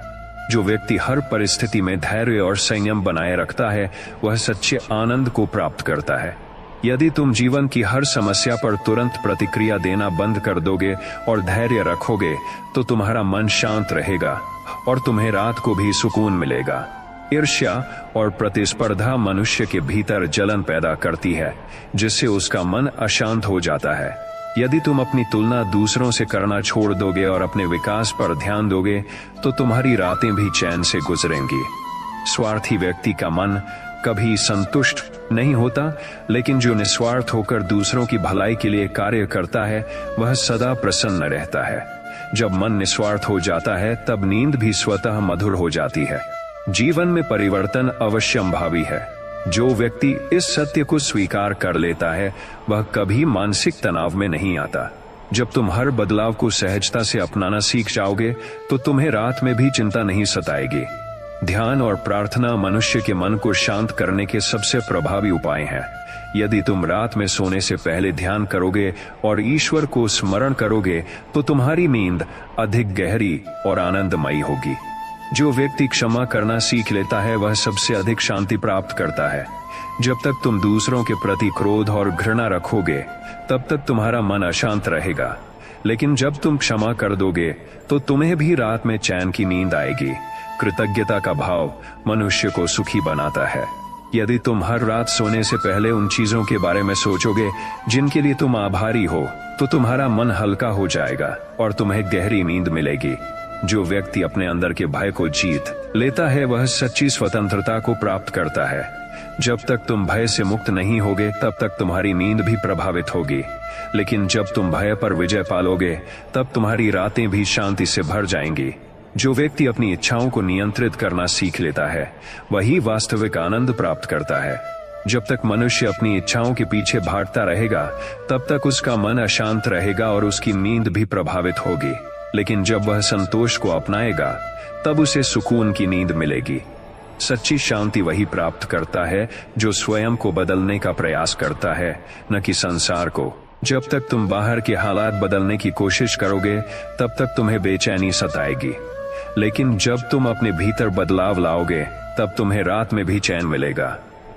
जो व्यक्ति हर परिस्थिति में धैर्य और संयम बनाए रखता है वह सच्चे आनंद को प्राप्त करता है। यदि तुम जीवन की हर समस्या पर तुरंत प्रतिक्रिया देना बंद कर दोगे और धैर्य रखोगे तो तुम्हारा मन शांत रहेगा और तुम्हें रात को भी सुकून मिलेगा। ईर्ष्या और प्रतिस्पर्धा मनुष्य के भीतर जलन पैदा करती है, जिससे उसका मन अशांत हो जाता है। यदि तुम अपनी तुलना दूसरों से करना छोड़ दोगे और अपने विकास पर ध्यान दोगे तो तुम्हारी रातें भी चैन से गुजरेंगी। स्वार्थी व्यक्ति का मन कभी संतुष्ट नहीं होता, लेकिन जो निस्वार्थ होकर दूसरों की भलाई के लिए कार्य करता है वह सदा प्रसन्न रहता है। जब मन निस्वार्थ हो जाता है तब नींद भी स्वतः मधुर हो जाती है। जीवन में परिवर्तन अवश्यंभावी है। जो व्यक्ति इस सत्य को स्वीकार कर लेता है वह कभी मानसिक तनाव में नहीं आता। जब तुम हर बदलाव को सहजता से अपनाना सीख जाओगे तो तुम्हें रात में भी चिंता नहीं सताएगी। ध्यान और प्रार्थना मनुष्य के मन को शांत करने के सबसे प्रभावी उपाय हैं। यदि तुम रात में सोने से पहले ध्यान करोगे और ईश्वर को स्मरण करोगे तो तुम्हारी नींद अधिक गहरी और आनंदमयी होगी। जो व्यक्ति क्षमा करना सीख लेता है वह सबसे अधिक शांति प्राप्त करता है। जब तक तुम दूसरों के प्रति क्रोध और घृणा रखोगे तब तक तुम्हारा मन अशांत रहेगा, लेकिन जब तुम क्षमा कर दोगे तो तुम्हें भी रात में चैन की नींद आएगी। कृतज्ञता का भाव मनुष्य को सुखी बनाता है। यदि तुम हर रात सोने से पहले उन चीजों के बारे में सोचोगे जिनके लिए तुम आभारी हो, तो तुम्हारा मन हल्का हो जाएगा और तुम्हें गहरी नींद मिलेगी। जो व्यक्ति अपने अंदर के भय को जीत लेता है वह सच्ची स्वतंत्रता को प्राप्त करता है। जब तक तुम भय से मुक्त नहीं होगे तब तक तुम्हारी नींद भी प्रभावित होगी, लेकिन जब तुम भय पर विजय पालोगे तब तुम्हारी रातें भी शांति से भर जाएंगी। जो व्यक्ति अपनी इच्छाओं को नियंत्रित करना सीख लेता है वही वास्तविक आनंद प्राप्त करता है। जब तक मनुष्य अपनी इच्छाओं के पीछे भागता रहेगा तब तक उसका मन अशांत रहेगा और उसकी नींद भी प्रभावित होगी, लेकिन जब वह संतोष को अपनाएगा तब उसे सुकून की नींद मिलेगी। सच्ची शांति वही प्राप्त करता है जो स्वयं को बदलने का प्रयास करता है, न कि संसार को। जब तक तुम बाहर के हालात बदलने की कोशिश करोगे तब तक तुम्हें बेचैनी सताएगी, लेकिन जब तुम अपने भीतर बदलाव लाओगे तब तुम्हें रात में भी चैन मिलेगा।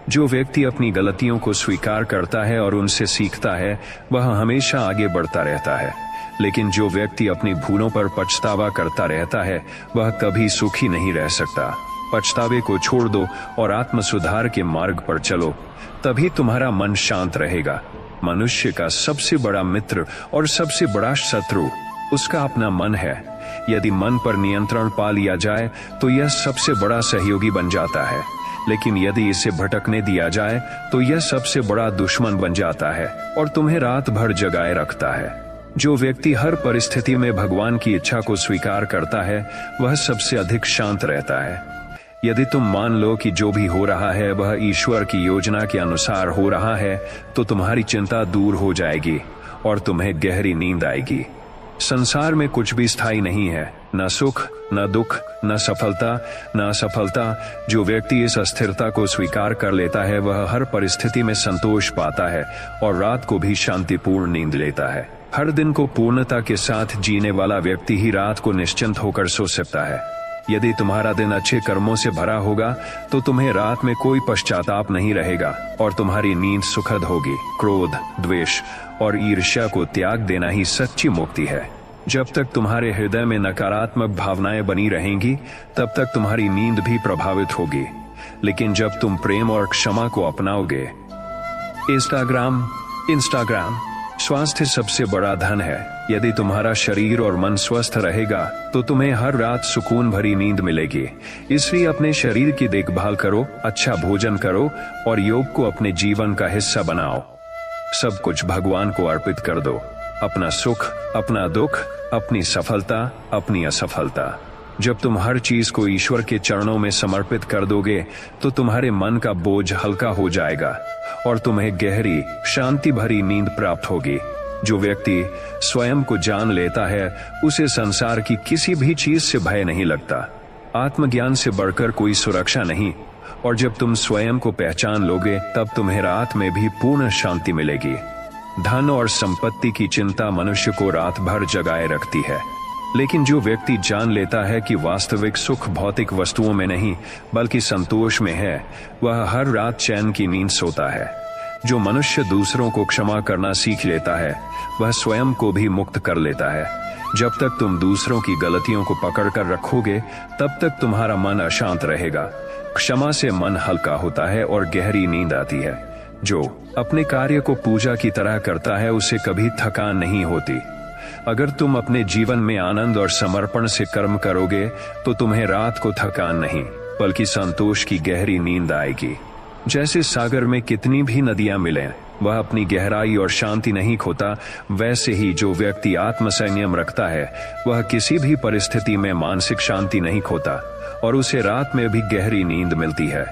जो व्यक्ति अपनी गलतियों को स्वीकार करता है और उनसे सीखता है वह हमेशा आगे बढ़ता रहता है, लेकिन जो व्यक्ति अपनी भूलों पर पछतावा करता रहता है वह कभी सुखी नहीं रह सकता। पछतावे को छोड़ दो और आत्म सुधार के मार्ग पर चलो, तभी तुम्हारा मन शांत रहेगा। मनुष्य का सबसे बड़ा मित्र और सबसे बड़ा शत्रु उसका अपना मन है। यदि मन पर नियंत्रण पा लिया जाए तो यह सबसे बड़ा सहयोगी बन जाता है, लेकिन यदि इसे भटकने दिया जाए तो यह सबसे बड़ा दुश्मन बन जाता है और तुम्हें रात भर जगाए रखता है। जो व्यक्ति हर परिस्थिति में भगवान की इच्छा को स्वीकार करता है वह सबसे अधिक शांत रहता है। यदि तुम मान लो कि जो भी हो रहा है वह ईश्वर की योजना के अनुसार हो रहा है तो तुम्हारी चिंता दूर हो जाएगी और तुम्हें गहरी नींद आएगी। संसार में कुछ भी स्थायी नहीं है, न सुख, न दुख, न सफलता, न असफलता। जो व्यक्ति इस अस्थिरता को स्वीकार कर लेता है वह हर परिस्थिति में संतोष पाता है और रात को भी शांतिपूर्ण नींद लेता है। हर दिन को पूर्णता के साथ जीने वाला व्यक्ति ही रात को निश्चिंत होकर सो सकता है। यदि तुम्हारा दिन अच्छे कर्मों से भरा होगा तो तुम्हें रात में कोई पश्चाताप नहीं रहेगा और तुम्हारी नींद सुखद होगी। क्रोध, द्वेष और ईर्ष्या को त्याग देना ही सच्ची मुक्ति है। जब तक तुम्हारे हृदय में नकारात्मक भावनाएं बनी रहेंगी तब तक तुम्हारी नींद भी प्रभावित होगी, लेकिन जब तुम प्रेम और क्षमा को अपनाओगे। इंस्टाग्राम स्वास्थ्य सबसे बड़ा धन है। यदि तुम्हारा शरीर और मन स्वस्थ रहेगा तो तुम्हें हर रात सुकून भरी नींद मिलेगी। इसलिए अपने शरीर की देखभाल करो, अच्छा भोजन करो और योग को अपने जीवन का हिस्सा बनाओ। सब कुछ भगवान को अर्पित कर दो, अपना सुख, अपना दुख, अपनी सफलता, अपनी असफलता। जब तुम हर चीज को ईश्वर के चरणों में समर्पित कर दोगे तो तुम्हारे मन का बोझ हल्का हो जाएगा और तुम्हें गहरी शांति भरी नींद प्राप्त होगी। जो व्यक्ति स्वयं को जान लेता है उसे संसार की किसी भी चीज से भय नहीं लगता। आत्मज्ञान से बढ़कर कोई सुरक्षा नहीं, और जब तुम स्वयं को पहचान लोगे तब तुम्हें रात में भी पूर्ण शांति मिलेगी। धन और संपत्ति की चिंता मनुष्य को रात भर जगाए रखती है, लेकिन जो व्यक्ति जान लेता है कि वास्तविक सुख भौतिक वस्तुओं में नहीं बल्कि संतोष में है, वह हर रात चैन की नींद सोता है। जो मनुष्य दूसरों को क्षमा करना सीख लेता है वह स्वयं को भी मुक्त कर लेता है। जब तक तुम दूसरों की गलतियों को पकड़ कर रखोगे तब तक तुम्हारा मन अशांत रहेगा। क्षमा से मन हल्का होता है और गहरी नींद आती है। जो अपने कार्य को पूजा की तरह करता है उसे कभी थकान नहीं होती। अगर तुम अपने जीवन में आनंद और समर्पण से कर्म करोगे तो तुम्हें रात को थकान नहीं बल्कि संतोष की गहरी नींद आएगी। जैसे सागर में कितनी भी नदियां मिलें वह अपनी गहराई और शांति नहीं खोता, वैसे ही जो व्यक्ति आत्मसंयम रखता है वह किसी भी परिस्थिति में मानसिक शांति नहीं खोता और उसे रात में भी गहरी नींद मिलती है।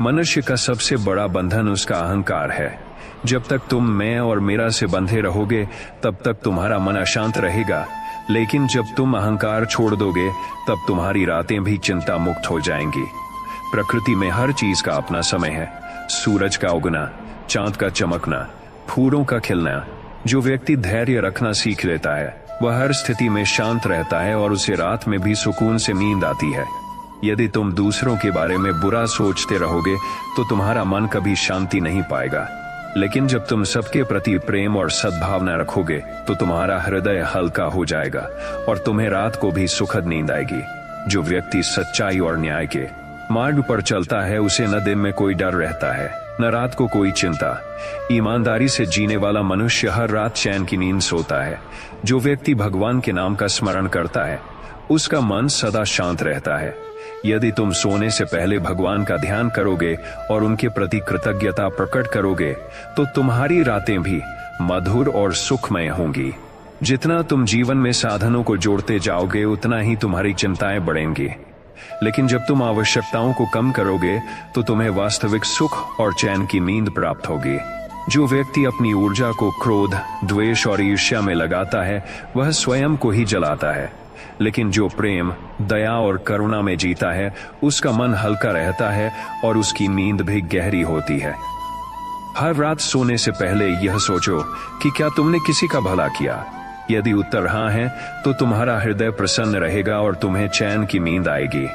मनुष्य का सबसे बड़ा बंधन उसका अहंकार है। जब तक तुम मैं और मेरा से बंधे रहोगे तब तक तुम्हारा मन अशांत रहेगा, लेकिन जब तुम अहंकार छोड़ दोगे तब तुम्हारी रातें भी चिंता मुक्त हो जाएंगी। प्रकृति में हर चीज का अपना समय है। सूरज का उगना, चांद का चमकना, फूलों का खिलना। जो व्यक्ति धैर्य रखना सीख लेता है वह हर स्थिति में शांत रहता है और उसे रात में भी सुकून से नींद आती है। यदि तुम दूसरों के बारे में बुरा सोचते रहोगे तो तुम्हारा मन कभी शांति नहीं पाएगा। लेकिन जब तुम सबके प्रति प्रेम और सद्भावना रखोगे तो तुम्हारा हृदय हल्का हो जाएगा और तुम्हें रात को भी सुखद नींद आएगी। जो व्यक्ति सच्चाई और न्याय के मार्ग पर चलता है उसे न दिन में कोई डर रहता है न रात को कोई चिंता। ईमानदारी से जीने वाला मनुष्य हर रात चैन की नींद सोता है। जो व्यक्ति भगवान के नाम का स्मरण करता है उसका मन सदा शांत रहता है। यदि तुम सोने से पहले भगवान का ध्यान करोगे और उनके प्रति कृतज्ञता प्रकट करोगे तो तुम्हारी रातें भी मधुर और सुखमय होंगी। जितना तुम जीवन में साधनों को जोड़ते जाओगे उतना ही तुम्हारी चिंताएं बढ़ेंगी। लेकिन जब तुम आवश्यकताओं को कम करोगे तो तुम्हें वास्तविक सुख और चैन की नींद प्राप्त होगी। जो व्यक्ति अपनी ऊर्जा को क्रोध, द्वेष और ईर्ष्या में लगाता है वह स्वयं को ही जलाता है। लेकिन जो प्रेम, दया और करुणा में जीता है उसका मन हल्का रहता है और उसकी नींद भी गहरी होती है। हर रात सोने से पहले यह सोचो कि क्या तुमने किसी का भला किया। यदि उत्तर हाँ है तो तुम्हारा हृदय प्रसन्न रहेगा और तुम्हें चैन की नींद आएगी।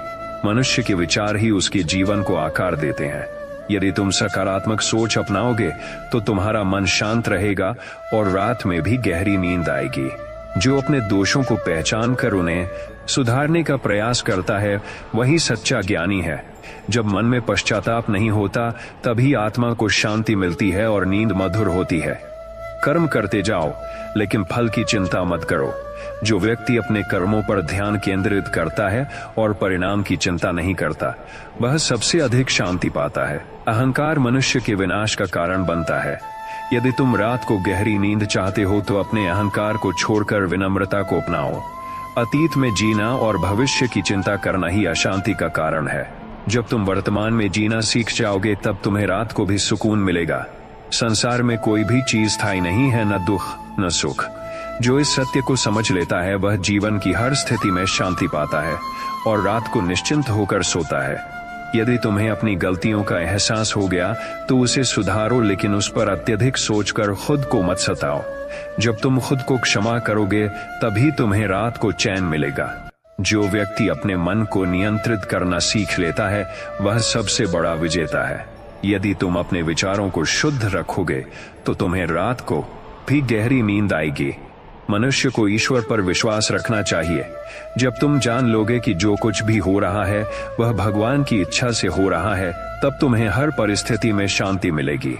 मनुष्य के विचार ही उसके जीवन को आकार देते हैं। यदि तुम सकारात्मक सोच अपनाओगे तो तुम्हारा मन शांत रहेगा और रात में भी गहरी नींद आएगी। जो अपने दोषों को पहचान कर उन्हें सुधारने का प्रयास करता है वही सच्चा ज्ञानी है। जब मन में पश्चाताप नहीं होता तभी आत्मा को शांति मिलती है और नींद मधुर होती है। कर्म करते जाओ लेकिन फल की चिंता मत करो। जो व्यक्ति अपने कर्मों पर ध्यान केंद्रित करता है और परिणाम की चिंता नहीं करता वह सबसे अधिक शांति पाता है। अहंकार मनुष्य के विनाश का कारण बनता है। यदि तुम रात को गहरी नींद चाहते हो तो अपने अहंकार को छोड़कर विनम्रता को अपनाओ। अतीत में जीना और भविष्य की चिंता करना ही अशांति का कारण है। जब तुम वर्तमान में जीना सीख जाओगे तब तुम्हें रात को भी सुकून मिलेगा। संसार में कोई भी चीज स्थायी नहीं है, न दुख न सुख। जो इस सत्य को समझ लेता है वह जीवन की हर स्थिति में शांति पाता है और रात को निश्चिंत होकर सोता है। यदि तुम्हें अपनी गलतियों का एहसास हो गया तो उसे सुधारो, लेकिन उस पर अत्यधिक सोचकर खुद को मत सताओ। जब तुम खुद को क्षमा करोगे तभी तुम्हें रात को चैन मिलेगा। जो व्यक्ति अपने मन को नियंत्रित करना सीख लेता है वह सबसे बड़ा विजेता है। यदि तुम अपने विचारों को शुद्ध रखोगे तो तुम्हें रात को भी गहरी नींद आएगी। मनुष्य को ईश्वर पर विश्वास रखना चाहिए। जब तुम जान लोगे कि जो कुछ भी हो रहा है वह भगवान की इच्छा से हो रहा है तब तुम्हें हर परिस्थिति में शांति मिलेगी।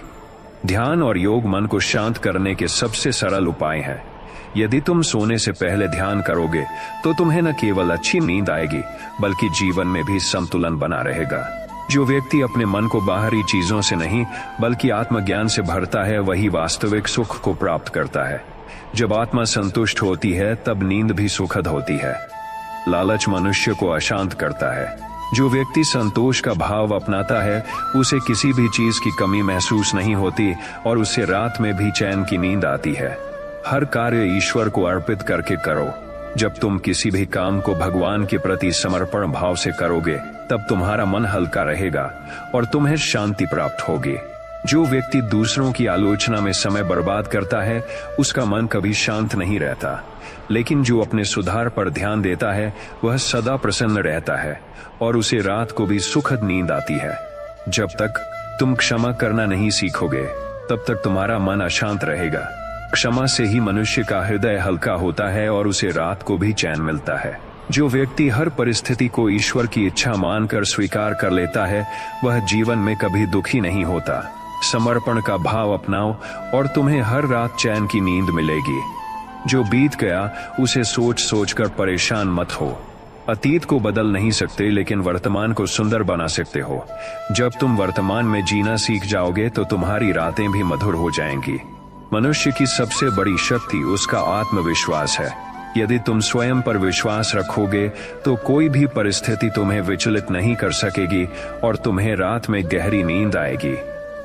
ध्यान और योग मन को शांत करने के सबसे सरल उपाय हैं। यदि तुम सोने से पहले ध्यान करोगे तो तुम्हें न केवल अच्छी नींद आएगी बल्कि जीवन में भी संतुलन बना रहेगा। जो व्यक्ति अपने मन को बाहरी चीजों से नहीं बल्कि आत्मज्ञान से भरता है वही वास्तविक सुख को प्राप्त करता है। जब आत्मा संतुष्ट होती है तब नींद भी सुखद होती है। लालच मनुष्य को अशांत करता है। जो व्यक्ति संतोष का भाव अपनाता है उसे किसी भी चीज की कमी महसूस नहीं होती और उसे रात में भी चैन की नींद आती है। हर कार्य ईश्वर को अर्पित करके करो। जब तुम किसी भी काम को भगवान के प्रति समर्पण भाव से करोगे तब तुम्हारा मन हल्का रहेगा और तुम्हें शांति प्राप्त होगी। जो व्यक्ति दूसरों की आलोचना में समय बर्बाद करता है उसका मन कभी शांत नहीं रहता। लेकिन जो अपने सुधार पर ध्यान देता है वह सदा प्रसन्न रहता है और उसे रात को भी सुखद नींद आती है। जब तक तुम क्षमा करना नहीं सीखोगे तब तक तुम्हारा मन अशांत रहेगा। क्षमा से ही मनुष्य का हृदय हल्का होता है और उसे रात को भी चैन मिलता है। जो व्यक्ति हर परिस्थिति को ईश्वर की इच्छा मानकर स्वीकार कर लेता है वह जीवन में कभी दुखी नहीं होता। समर्पण का भाव अपनाओ और तुम्हें हर रात चैन की नींद मिलेगी। जो बीत गया उसे सोच सोच कर परेशान मत हो। अतीत को बदल नहीं सकते लेकिन वर्तमान को सुंदर बना सकते हो। जब तुम वर्तमान में जीना सीख जाओगे तो तुम्हारी रातें भी मधुर हो जाएंगी। मनुष्य की सबसे बड़ी शक्ति उसका आत्मविश्वास है। यदि तुम स्वयं पर विश्वास रखोगे तो कोई भी परिस्थिति तुम्हें विचलित नहीं कर सकेगी और तुम्हें रात में गहरी नींद आएगी।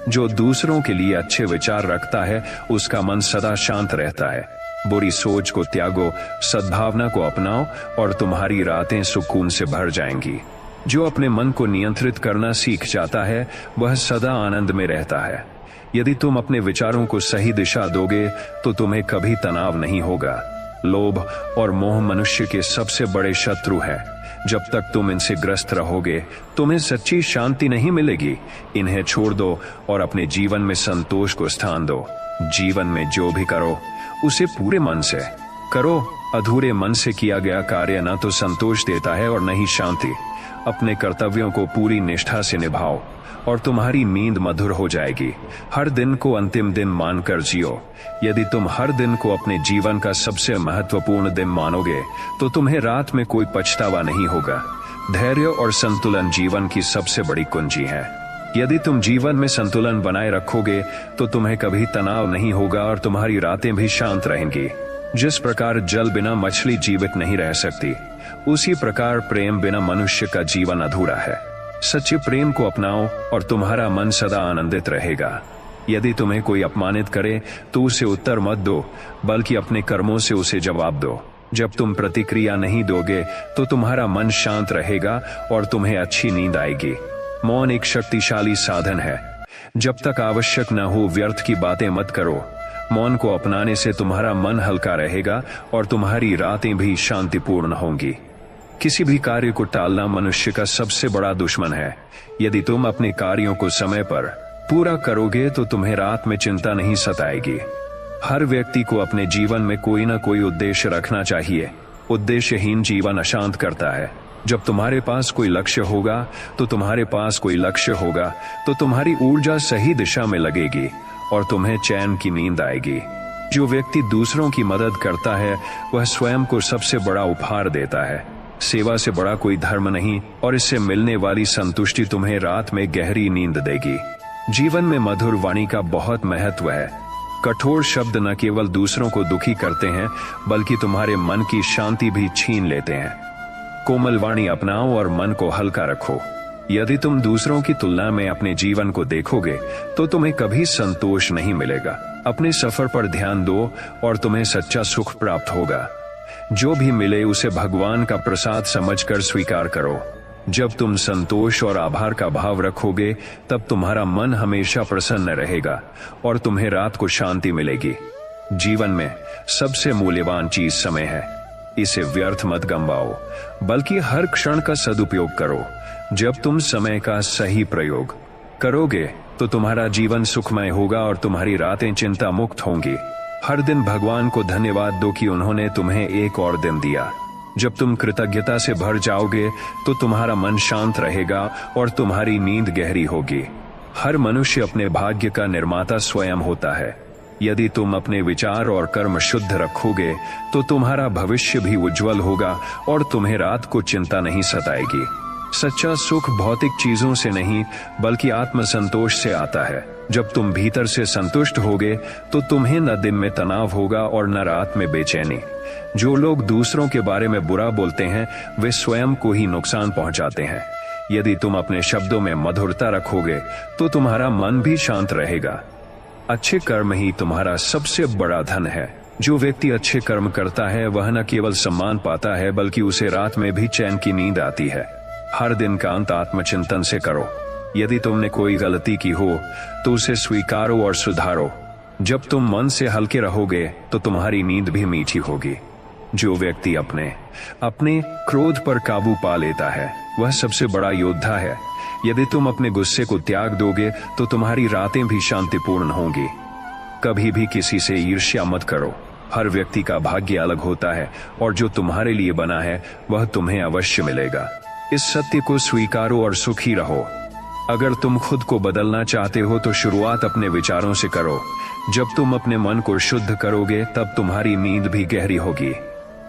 जो दूसरों के लिए अच्छे विचार रखता है उसका मन सदा शांत रहता है। बुरी सोच को त्यागो, सद्भावना को अपनाओ और तुम्हारी रातें सुकून से भर जाएंगी। जो अपने मन को नियंत्रित करना सीख जाता है वह सदा आनंद में रहता है। यदि तुम अपने विचारों को सही दिशा दोगे तो तुम्हें कभी तनाव नहीं होगा। लोभ और मोह मनुष्य के सबसे बड़े शत्रु है। जब तक तुम इनसे ग्रस्त रहोगे तुम्हें सच्ची शांति नहीं मिलेगी। इन्हें छोड़ दो और अपने जीवन में संतोष को स्थान दो। जीवन में जो भी करो उसे पूरे मन से करो। अधूरे मन से किया गया कार्य न तो संतोष देता है और न ही शांति। अपने कर्तव्यों को पूरी निष्ठा से निभाओ और तुम्हारी नींद मधुर हो जाएगी। हर दिन को अंतिम दिन मानकर जियो। यदि तुम हर दिन को अपने जीवन का सबसे महत्वपूर्ण दिन मानोगे तो तुम्हें रात में कोई पछतावा नहीं होगा। धैर्य और संतुलन जीवन की सबसे बड़ी कुंजी है। यदि तुम जीवन में संतुलन बनाए रखोगे तो तुम्हें कभी तनाव नहीं होगा और तुम्हारी रातें भी शांत रहेंगी। जिस प्रकार जल बिना मछली जीवित नहीं रह सकती, उसी प्रकार प्रेम बिना मनुष्य का जीवन अधूरा है। सच्चे प्रेम को अपनाओ और तुम्हारा मन सदा आनंदित रहेगा। यदि तुम्हें कोई अपमानित करे तो उसे उत्तर मत दो, बल्कि अपने कर्मों से उसे जवाब दो। जब तुम प्रतिक्रिया नहीं दोगे तो तुम्हारा मन शांत रहेगा और तुम्हें अच्छी नींद आएगी। मौन एक शक्तिशाली साधन है। जब तक आवश्यक न हो व्यर्थ की बातें मत करो। मौन को अपनाने से तुम्हारा मन हल्का रहेगा और तुम्हारी रातें भी शांतिपूर्ण होंगी। किसी भी कार्य को टालना मनुष्य का सबसे बड़ा दुश्मन है। यदि तुम अपने कार्यों को समय पर पूरा करोगे तो तुम्हें रात में चिंता नहीं सताएगी। हर व्यक्ति को अपने जीवन में कोई ना कोई उद्देश्य रखना चाहिए। उद्देश्यहीन जीवन अशांत करता है। जब तुम्हारे पास कोई लक्ष्य होगा तो तुम्हारी ऊर्जा सही दिशा में लगेगी और तुम्हें चैन की नींद आएगी। जो व्यक्ति दूसरों की मदद करता है वह स्वयं को सबसे बड़ा उपहार देता है। सेवा से बड़ा कोई धर्म नहीं और इससे मिलने वाली संतुष्टि तुम्हें रात में गहरी नींद देगी। जीवन में मधुर वाणी का बहुत महत्व है। कठोर शब्द न केवल दूसरों को दुखी करते हैं बल्कि तुम्हारे मन की शांति भी छीन लेते हैं। कोमल वाणी अपनाओ और मन को हल्का रखो। यदि तुम दूसरों की तुलना में अपने जीवन को देखोगे तो तुम्हें कभी संतोष नहीं मिलेगा। अपने सफर पर ध्यान दो और तुम्हें सच्चा सुख प्राप्त होगा। जो भी मिले उसे भगवान का प्रसाद समझकर स्वीकार करो। जब तुम संतोष और आभार का भाव रखोगे तब तुम्हारा मन हमेशा प्रसन्न रहेगा और तुम्हें रात को शांति मिलेगी। जीवन में सबसे मूल्यवान चीज समय है। इसे व्यर्थ मत गंवाओ बल्कि हर क्षण का सदुपयोग करो। जब तुम समय का सही प्रयोग करोगे तो तुम्हारा जीवन सुखमय होगा और तुम्हारी रातें चिंता मुक्त होंगी। हर दिन भगवान को धन्यवाद दो कि उन्होंने तुम्हें एक और दिन दिया। जब तुम कृतज्ञता से भर जाओगे तो तुम्हारा मन शांत रहेगा और तुम्हारी नींद गहरी होगी। हर मनुष्य अपने भाग्य का निर्माता स्वयं होता है। यदि तुम अपने विचार और कर्म शुद्ध रखोगे तो तुम्हारा भविष्य भी उज्जवल होगा और तुम्हें रात को चिंता नहीं सताएगी। सच्चा सुख भौतिक चीजों से नहीं बल्कि आत्मसंतोष से आता है। जब तुम भीतर से संतुष्ट होगे तो तुम्हें न दिन में तनाव होगा और न रात में बेचैनी। जो लोग दूसरों के बारे में बुरा बोलते हैं वे स्वयं को ही नुकसान पहुंचाते हैं। यदि तुम अपने शब्दों में मधुरता रखोगे तो तुम्हारा मन भी शांत रहेगा। अच्छे कर्म ही तुम्हारा सबसे बड़ा धन है। जो व्यक्ति अच्छे कर्म करता है वह न केवल सम्मान पाता है बल्कि उसे रात में भी चैन की नींद आती है। हर दिन का अंत आत्मचिंतन से करो। यदि तुमने कोई गलती की हो तो उसे स्वीकारो और सुधारो। जब तुम मन से हल्के रहोगे तो तुम्हारी नींद भी मीठी होगी। जो व्यक्ति अपने क्रोध पर काबू पा लेता है वह सबसे बड़ा योद्धा है। यदि तुम अपने गुस्से को त्याग दोगे तो तुम्हारी रातें भी शांतिपूर्ण होंगी। कभी भी किसी से ईर्ष्या मत करो। हर व्यक्ति का भाग्य अलग होता है और जो तुम्हारे लिए बना है वह तुम्हें अवश्य मिलेगा। इस सत्य को स्वीकारो और सुखी रहो। अगर तुम खुद को बदलना चाहते हो तो शुरुआत अपने विचारों से करो। जब तुम अपने मन को शुद्ध करोगे तब तुम्हारी नींद भी गहरी होगी।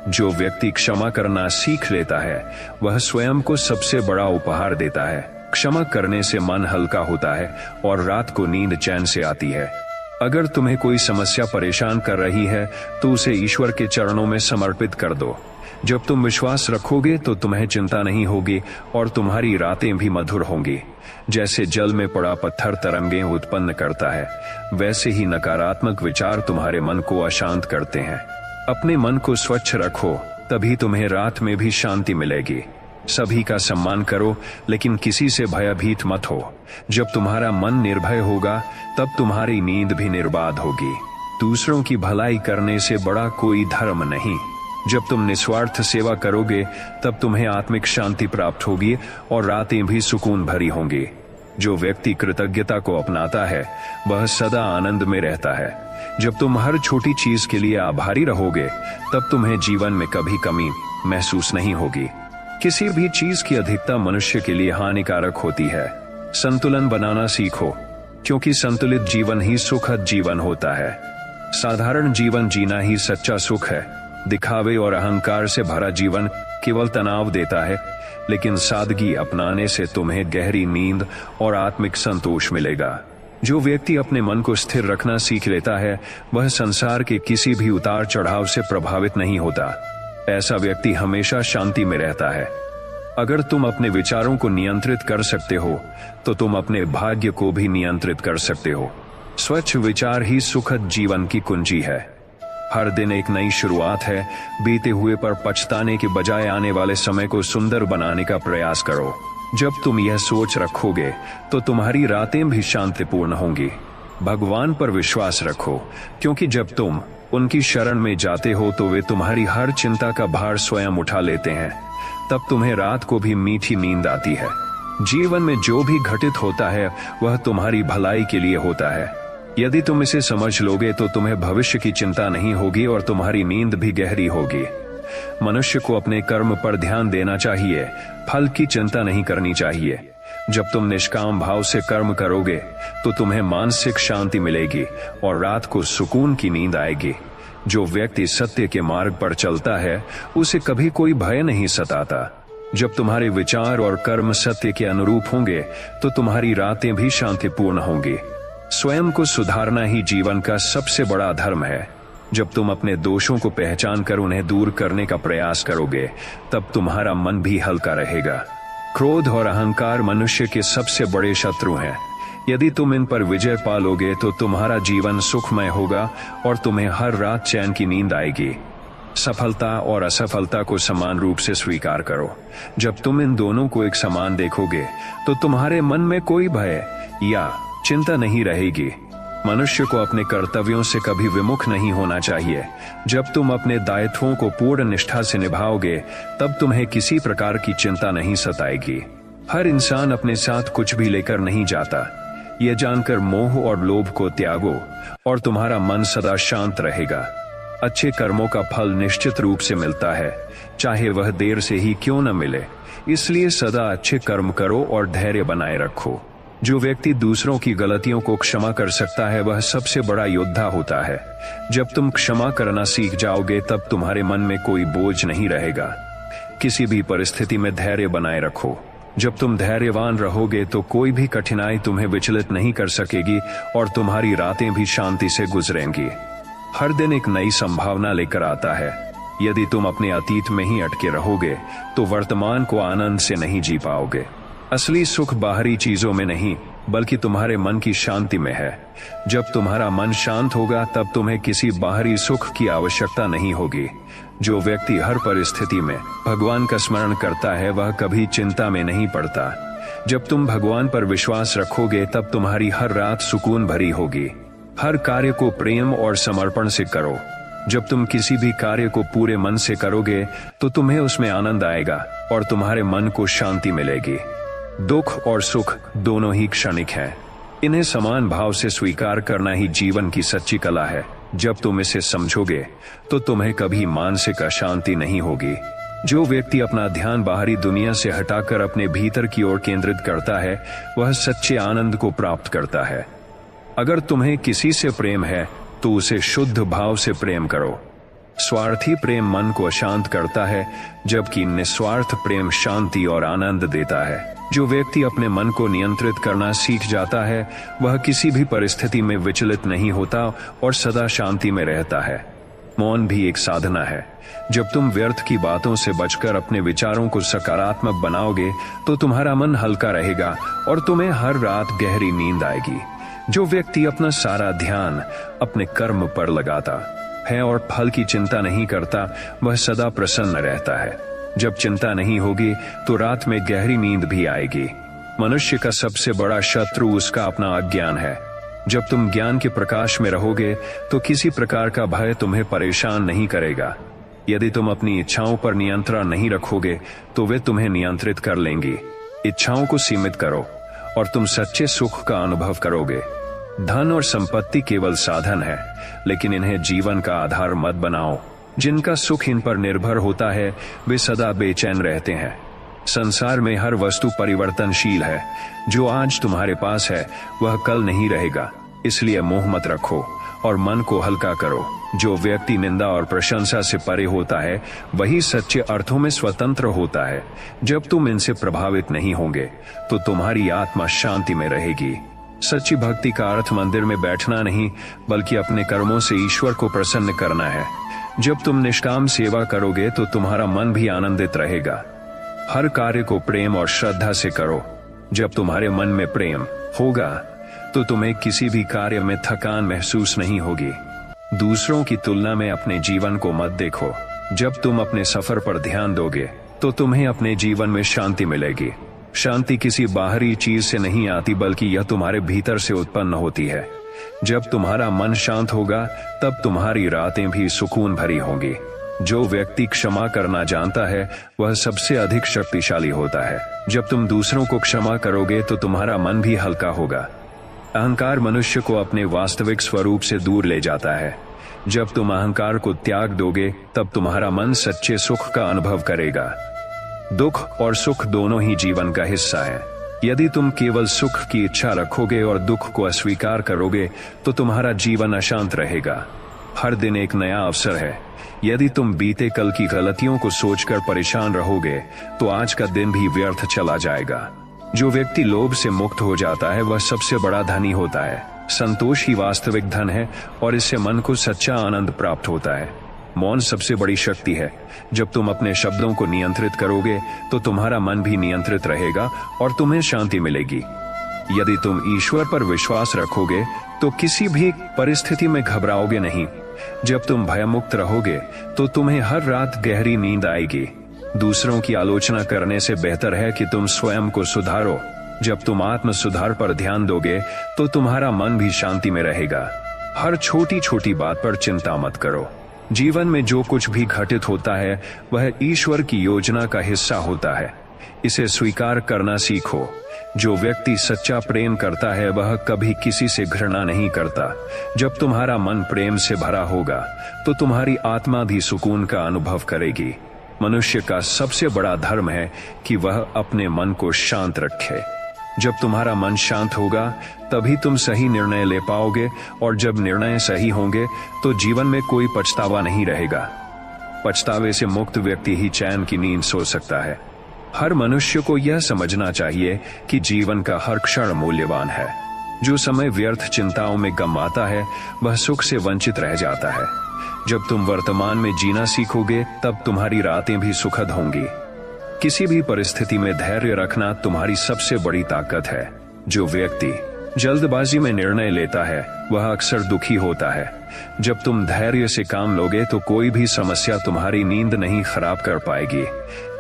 जो व्यक्ति क्षमा करना सीख लेता है वह स्वयं को सबसे बड़ा उपहार देता है। क्षमा करने से मन हल्का होता है और रात को नींद चैन से आती है। अगर तुम्हें कोई समस्या परेशान कर रही है तो उसे ईश्वर के चरणों में समर्पित कर दो। जब तुम विश्वास रखोगे तो तुम्हें चिंता नहीं होगी और तुम्हारी रातें भी मधुर होंगी। जैसे जल में पड़ा पत्थर तरंगें उत्पन्न करता है वैसे ही नकारात्मक विचार तुम्हारे मन को अशांत करते हैं। अपने मन को स्वच्छ रखो तभी तुम्हें रात में भी शांति मिलेगी। सभी का सम्मान करो लेकिन किसी से भयभीत मत हो। जब तुम्हारा मन निर्भय होगा तब तुम्हारी नींद भी निर्बाध होगी। दूसरों की भलाई करने से बड़ा कोई धर्म नहीं। जब तुम निस्वार्थ सेवा करोगे तब तुम्हें आत्मिक शांति प्राप्त होगी और रातें भी सुकून भरी होंगी। जो व्यक्ति कृतज्ञता को अपनाता है वह सदा आनंद में रहता है। जब तुम हर छोटी चीज के लिए आभारी रहोगे तब तुम्हें जीवन में कभी कमी महसूस नहीं होगी। किसी भी चीज की अधिकता मनुष्य के लिए हानिकारक होती है। संतुलन बनाना सीखो, क्योंकि संतुलित जीवन ही सुखद जीवन होता है। साधारण जीवन जीना ही सच्चा सुख है। दिखावे और अहंकार से भरा जीवन केवल तनाव देता है, लेकिन सादगी अपनाने से तुम्हें गहरी नींद और आत्मिक संतोष मिलेगा। जो व्यक्ति अपने मन को स्थिर रखना सीख लेता है वह संसार के किसी भी उतार चढ़ाव से प्रभावित नहीं होता। ऐसा व्यक्ति हमेशा शांति में रहता है। अगर तुम अपने विचारों को नियंत्रित कर सकते हो तो तुम अपने भाग्य को भी नियंत्रित कर सकते हो। स्वच्छ विचार ही सुखद जीवन की कुंजी है। हर दिन एक नई शुरुआत है। बीते हुए पर पछताने के बजाय आने वाले समय को सुंदर बनाने का प्रयास करो। जब तुम यह सोच रखोगे तो तुम्हारी रातें भी शांतिपूर्ण होंगी। भगवान पर विश्वास रखो, क्योंकि जब तुम उनकी शरण में जाते हो तो वे तुम्हारी हर चिंता का भार स्वयं उठा लेते हैं। तब तुम्हें रात को भी मीठी नींद आती है। जीवन में जो भी घटित होता है वह तुम्हारी भलाई के लिए होता है। यदि तुम इसे समझ लोगे तो तुम्हें भविष्य की चिंता नहीं होगी और तुम्हारी नींद भी गहरी होगी। मनुष्य को अपने कर्म पर ध्यान देना चाहिए, फल की चिंता नहीं करनी चाहिए। जब तुम निष्काम भाव से कर्म करोगे तो तुम्हें मानसिक शांति मिलेगी और रात को सुकून की नींद आएगी। जो व्यक्ति सत्य के मार्ग पर चलता है उसे कभी कोई भय नहीं सताता। जब तुम्हारे विचार और कर्म सत्य के अनुरूप होंगे तो तुम्हारी रातें भी शांतिपूर्ण होंगी। स्वयं को सुधारना ही जीवन का सबसे बड़ा धर्म है। जब तुम अपने दोषों को पहचान कर उन्हें दूर करने का प्रयास करोगे तब तुम्हारा मन भी हल्का रहेगा। क्रोध और अहंकार मनुष्य के सबसे बड़े शत्रु हैं। यदि तुम इन पर विजय पालोगे तो तुम्हारा जीवन सुखमय होगा और तुम्हें हर रात चैन की नींद आएगी। सफलता और असफलता को समान रूप से स्वीकार करो। जब तुम इन दोनों को एक समान देखोगे तो तुम्हारे मन में कोई भय या चिंता नहीं रहेगी। मनुष्य को अपने कर्तव्यों से कभी विमुख नहीं होना चाहिए। जब तुम अपने दायित्वों को पूर्ण निष्ठा से निभाओगे तब तुम्हें किसी प्रकार की चिंता नहीं सताएगी। हर इंसान अपने साथ कुछ भी लेकर नहीं जाता। यह जानकर मोह और लोभ को त्यागो और तुम्हारा मन सदा शांत रहेगा। अच्छे कर्मों का फल निश्चित रूप से मिलता है, चाहे वह देर से ही क्यों न मिले। इसलिए सदा अच्छे कर्म करो और धैर्य बनाए रखो। जो व्यक्ति दूसरों की गलतियों को क्षमा कर सकता है वह सबसे बड़ा योद्धा होता है। जब तुम क्षमा करना सीख जाओगे तब तुम्हारे मन में कोई बोझ नहीं रहेगा। किसी भी परिस्थिति में धैर्य बनाए रखो। जब तुम धैर्यवान रहोगे तो कोई भी कठिनाई तुम्हें विचलित नहीं कर सकेगी और तुम्हारी रातें भी शांति से गुजरेंगी। हर दिन एक नई संभावना लेकर आता है। यदि तुम अपने अतीत में ही अटके रहोगे तो वर्तमान को आनंद से नहीं जी पाओगे। असली सुख बाहरी चीजों में नहीं बल्कि तुम्हारे मन की शांति में है। जब तुम्हारा मन शांत होगा तब तुम्हें किसी बाहरी सुख की आवश्यकता नहीं होगी। जो व्यक्ति हर परिस्थिति में भगवान का स्मरण करता है वह कभी चिंता में नहीं पड़ता। जब तुम भगवान पर विश्वास रखोगे तब तुम्हारी हर रात सुकून भरी होगी। हर कार्य को प्रेम और समर्पण से करो। जब तुम किसी भी कार्य को पूरे मन से करोगे तो तुम्हें उसमें आनंद आएगा और तुम्हारे मन को शांति मिलेगी। दुख और सुख दोनों ही क्षणिक हैं। इन्हें समान भाव से स्वीकार करना ही जीवन की सच्ची कला है। जब तुम इसे समझोगे तो तुम्हें कभी मानसिक अशांति नहीं होगी। जो व्यक्ति अपना ध्यान बाहरी दुनिया से हटाकर अपने भीतर की ओर केंद्रित करता है वह सच्चे आनंद को प्राप्त करता है। अगर तुम्हें किसी से प्रेम है तो उसे शुद्ध भाव से प्रेम करो। स्वार्थी प्रेम मन को अशांत करता है, जबकि निस्वार्थ प्रेम शांति और आनंद देता है। जो व्यक्ति अपने मन को नियंत्रित करना सीख जाता है वह किसी भी परिस्थिति में विचलित नहीं होता और सदा शांति में रहता है। मौन भी एक साधना है। जब तुम व्यर्थ की बातों से बचकर अपने विचारों को सकारात्मक बनाओगे तो तुम्हारा मन हल्का रहेगा और तुम्हें हर रात गहरी नींद आएगी। जो व्यक्ति अपना सारा ध्यान अपने कर्म पर लगाता है और फल की चिंता नहीं करता वह सदा प्रसन्न रहता है। जब चिंता नहीं होगी तो रात में गहरी नींद भी आएगी। मनुष्य का सबसे बड़ा शत्रु उसका अपना अज्ञान है। जब तुम ज्ञान के प्रकाश में रहोगे तो किसी प्रकार का भय तुम्हें परेशान नहीं करेगा। यदि तुम अपनी इच्छाओं पर नियंत्रण नहीं रखोगे तो वे तुम्हें नियंत्रित कर लेंगी। इच्छाओं को सीमित करो और तुम सच्चे सुख का अनुभव करोगे। धन और संपत्ति केवल साधन है, लेकिन इन्हें जीवन का आधार मत बनाओ। जिनका सुख इन पर निर्भर होता है वे सदा बेचैन रहते हैं। संसार में हर वस्तु परिवर्तनशील है। जो आज तुम्हारे पास है वह कल नहीं रहेगा, इसलिए मोह मत रखो और मन को हल्का करो। जो व्यक्ति निंदा और प्रशंसा से परे होता है वही सच्चे अर्थों में स्वतंत्र होता है। जब तुम इनसे प्रभावित नहीं होंगे तो तुम्हारी आत्मा शांति में रहेगी। सच्ची भक्ति का अर्थ मंदिर में बैठना नहीं, बल्कि अपने कर्मों से ईश्वर को प्रसन्न करना है। जब तुम निष्काम सेवा करोगे तो तुम्हारा मन भी आनंदित रहेगा। हर कार्य को प्रेम और श्रद्धा से करो। जब तुम्हारे मन में प्रेम होगा तो तुम्हें किसी भी कार्य में थकान महसूस नहीं होगी। दूसरों की तुलना में अपने जीवन को मत देखो। जब तुम अपने सफर पर ध्यान दोगे तो तुम्हें अपने जीवन में शांति मिलेगी। शांति किसी बाहरी चीज से नहीं आती, बल्कि यह तुम्हारे भीतर से उत्पन्न होती है। जब तुम्हारा मन शांत होगा तब तुम्हारी रातें भी सुकून भरी होंगी। जो व्यक्ति क्षमा करना जानता है वह सबसे अधिक शक्तिशाली होता है। जब तुम दूसरों को क्षमा करोगे तो तुम्हारा मन भी हल्का होगा। अहंकार मनुष्य को अपने वास्तविक स्वरूप से दूर ले जाता है। जब तुम अहंकार को त्याग दोगे तब तुम्हारा मन सच्चे सुख का अनुभव करेगा। दुख और सुख दोनों ही जीवन का हिस्सा है। यदि तुम केवल सुख की इच्छा रखोगे और दुख को अस्वीकार करोगे तो तुम्हारा जीवन अशांत रहेगा। हर दिन एक नया अवसर है। यदि तुम बीते कल की गलतियों को सोचकर परेशान रहोगे तो आज का दिन भी व्यर्थ चला जाएगा। जो व्यक्ति लोभ से मुक्त हो जाता है वह सबसे बड़ा धनी होता है। संतोष ही वास्तविक धन है और इससे मन को सच्चा आनंद प्राप्त होता है। मौन सबसे बड़ी शक्ति है। जब तुम अपने शब्दों को नियंत्रित करोगे तो तुम्हारा मन भी नियंत्रित रहेगा और तुम्हें शांति मिलेगी। यदि तुम ईश्वर पर विश्वास रखोगे तो किसी भी परिस्थिति में घबराओगे नहीं। जब तुम भयमुक्त रहोगे तो तुम्हें हर रात गहरी नींद आएगी। दूसरों की आलोचना करने से बेहतर है कि तुम स्वयं को सुधारो। जब तुम आत्म सुधार पर ध्यान दोगे तो तुम्हारा मन भी शांति में रहेगा। हर छोटी छोटी बात पर चिंता मत करो। जीवन में जो कुछ भी घटित होता है वह ईश्वर की योजना का हिस्सा होता है। इसे स्वीकार करना सीखो। जो व्यक्ति सच्चा प्रेम करता है वह कभी किसी से घृणा नहीं करता। जब तुम्हारा मन प्रेम से भरा होगा तो तुम्हारी आत्मा भी सुकून का अनुभव करेगी। मनुष्य का सबसे बड़ा धर्म है कि वह अपने मन को शांत रखे। जब तुम्हारा मन शांत होगा तभी तुम सही निर्णय ले पाओगे, और जब निर्णय सही होंगे तो जीवन में कोई पछतावा नहीं रहेगा। पछतावे से मुक्त व्यक्ति ही चैन की नींद सो सकता है। हर मनुष्य को यह समझना चाहिए कि जीवन का हर क्षण मूल्यवान है। जो समय व्यर्थ चिंताओं में गंवाता है वह सुख से वंचित रह जाता है। जब तुम वर्तमान में जीना सीखोगे तब तुम्हारी रातें भी सुखद होंगी। किसी भी परिस्थिति में धैर्य रखना तुम्हारी सबसे बड़ी ताकत है। जो व्यक्ति जल्दबाजी में निर्णय लेता है वह अक्सर दुखी होता है। जब तुम धैर्य से काम लोगे तो कोई भी समस्या तुम्हारी नींद नहीं खराब कर पाएगी।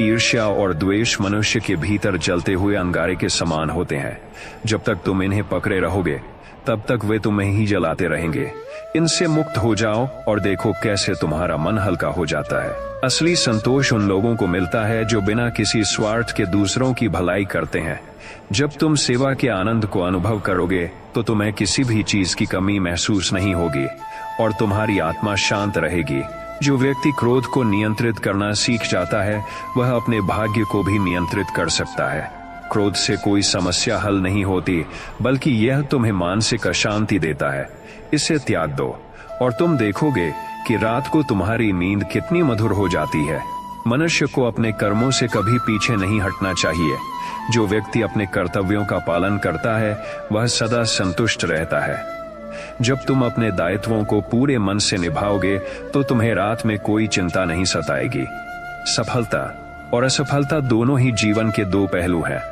ईर्ष्या और द्वेष मनुष्य के भीतर जलते हुए अंगारे के समान होते हैं। जब तक तुम इन्हें पकड़े रहोगे तब तक वे तुम्हें ही जलाते रहेंगे। इनसे मुक्त हो जाओ और देखो कैसे तुम्हारा मन हल्का हो जाता है। असली संतोष उन लोगों को मिलता है जो बिना किसी स्वार्थ के दूसरों की भलाई करते हैं। जब तुम सेवा के आनंद को अनुभव करोगे तो तुम्हें किसी भी चीज की कमी महसूस नहीं होगी और तुम्हारी आत्मा शांत रहेगी। जो व्यक्ति क्रोध को नियंत्रित करना सीख जाता है वह अपने भाग्य को भी नियंत्रित कर सकता है। क्रोध से कोई समस्या हल नहीं होती, बल्कि यह तुम्हें मानसिक अशांति देता है। इसे त्याग दो और तुम देखोगे कि रात को तुम्हारी नींद कितनी मधुर हो जाती है। मनुष्य को अपने कर्मों से कभी पीछे नहीं हटना चाहिए। जो व्यक्ति अपने कर्तव्यों का पालन करता है वह सदा संतुष्ट रहता है। जब तुम अपने दायित्वों को पूरे मन से निभाओगे तो तुम्हें रात में कोई चिंता नहीं सताएगी। सफलता और असफलता दोनों ही जीवन के दो पहलू हैं।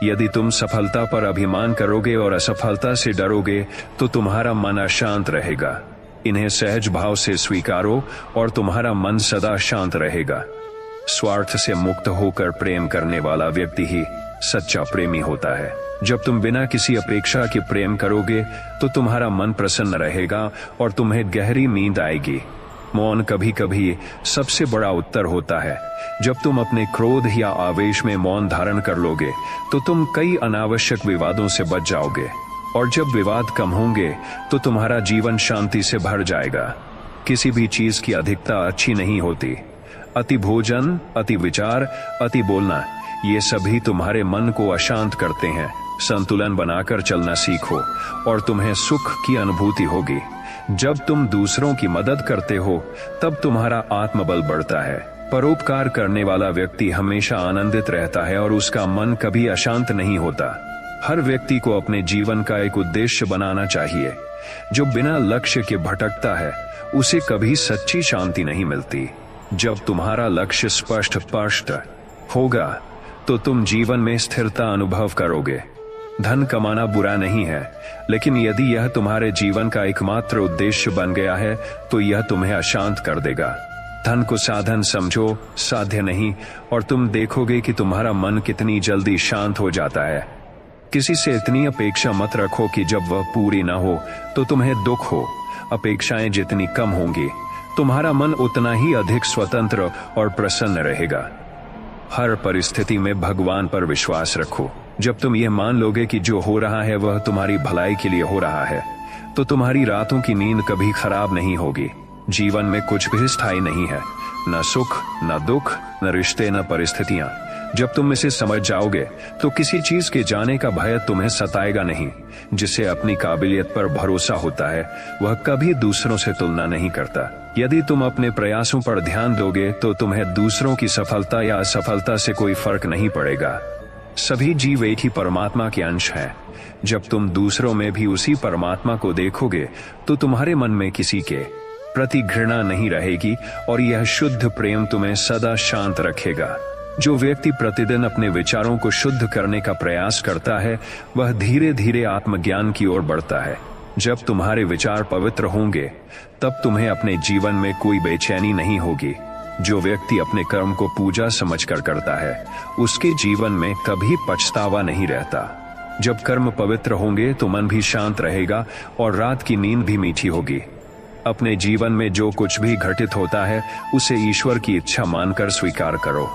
यदि तुम सफलता पर अभिमान करोगे और असफलता से डरोगे तो तुम्हारा मन अशांत रहेगा। इन्हें सहज भाव से स्वीकारो और तुम्हारा मन सदा शांत रहेगा। स्वार्थ से मुक्त होकर प्रेम करने वाला व्यक्ति ही सच्चा प्रेमी होता है। जब तुम बिना किसी अपेक्षा के प्रेम करोगे तो तुम्हारा मन प्रसन्न रहेगा और तुम्हें गहरी नींद आएगी। मौन कभी कभी सबसे बड़ा उत्तर होता है। जब तुम अपने क्रोध या आवेश में मौन धारण कर लोगे तो तुम कई अनावश्यक विवादों से बच जाओगे, और जब विवाद कम होंगे तो तुम्हारा जीवन शांति से भर जाएगा। किसी भी चीज की अधिकता अच्छी नहीं होती। अति भोजन, अति विचार, अति बोलना, ये सभी तुम्हारे मन को अशांत करते हैं। संतुलन बनाकर चलना सीखो और तुम्हें सुख की अनुभूति होगी। जब तुम दूसरों की मदद करते हो तब तुम्हारा आत्मबल बढ़ता है। परोपकार करने वाला व्यक्ति हमेशा आनंदित रहता है और उसका मन कभी अशांत नहीं होता। हर व्यक्ति को अपने जीवन का एक उद्देश्य बनाना चाहिए। जो बिना लक्ष्य के भटकता है उसे कभी सच्ची शांति नहीं मिलती। जब तुम्हारा लक्ष्य स्पष्ट होगा तो तुम जीवन में स्थिरता अनुभव करोगे। धन कमाना बुरा नहीं है, लेकिन यदि यह तुम्हारे जीवन का एकमात्र उद्देश्य बन गया है तो यह तुम्हें अशांत कर देगा। धन को साधन समझो, साध्य नहीं, और तुम देखोगे कि तुम्हारा मन कितनी जल्दी शांत हो जाता है। किसी से इतनी अपेक्षा मत रखो कि जब वह पूरी ना हो तो तुम्हें दुख हो। अपेक्षाएं जितनी कम होंगी तुम्हारा मन उतना ही अधिक स्वतंत्र और प्रसन्न रहेगा। हर परिस्थिति में भगवान पर विश्वास रखो। जब तुम यह मान लोगे कि जो हो रहा है वह तुम्हारी भलाई के लिए हो रहा है तो तुम्हारी रातों की नींद कभी खराब नहीं होगी। जीवन में कुछ भी स्थायी नहीं है, न सुख, न दुख, न रिश्ते, न परिस्थितियां। जब तुम इसे समझ जाओगे तो किसी चीज के जाने का भय तुम्हें सताएगा नहीं। जिसे अपनी काबिलियत पर भरोसा होता है वह कभी दूसरों से तुलना नहीं करता। यदि तुम अपने प्रयासों पर ध्यान दोगे तो तुम्हें दूसरों की सफलता या असफलता से कोई फर्क नहीं पड़ेगा। सभी जीव एक ही परमात्मा के अंश हैं। जब तुम दूसरों में भी उसी परमात्मा को देखोगे तो तुम्हारे मन में किसी के प्रति घृणा नहीं रहेगी और यह शुद्ध प्रेम तुम्हें सदा शांत रखेगा। जो व्यक्ति प्रतिदिन अपने विचारों को शुद्ध करने का प्रयास करता है वह धीरे धीरे आत्मज्ञान की ओर बढ़ता है। जब तुम्हारे विचार पवित्र होंगे तब तुम्हें अपने जीवन में कोई बेचैनी नहीं होगी। जो व्यक्ति अपने कर्म को पूजा समझकर करता है उसके जीवन में कभी पछतावा नहीं रहता। जब कर्म पवित्र होंगे तो मन भी शांत रहेगा और रात की नींद भी मीठी होगी। अपने जीवन में जो कुछ भी घटित होता है उसे ईश्वर की इच्छा मानकर स्वीकार करो।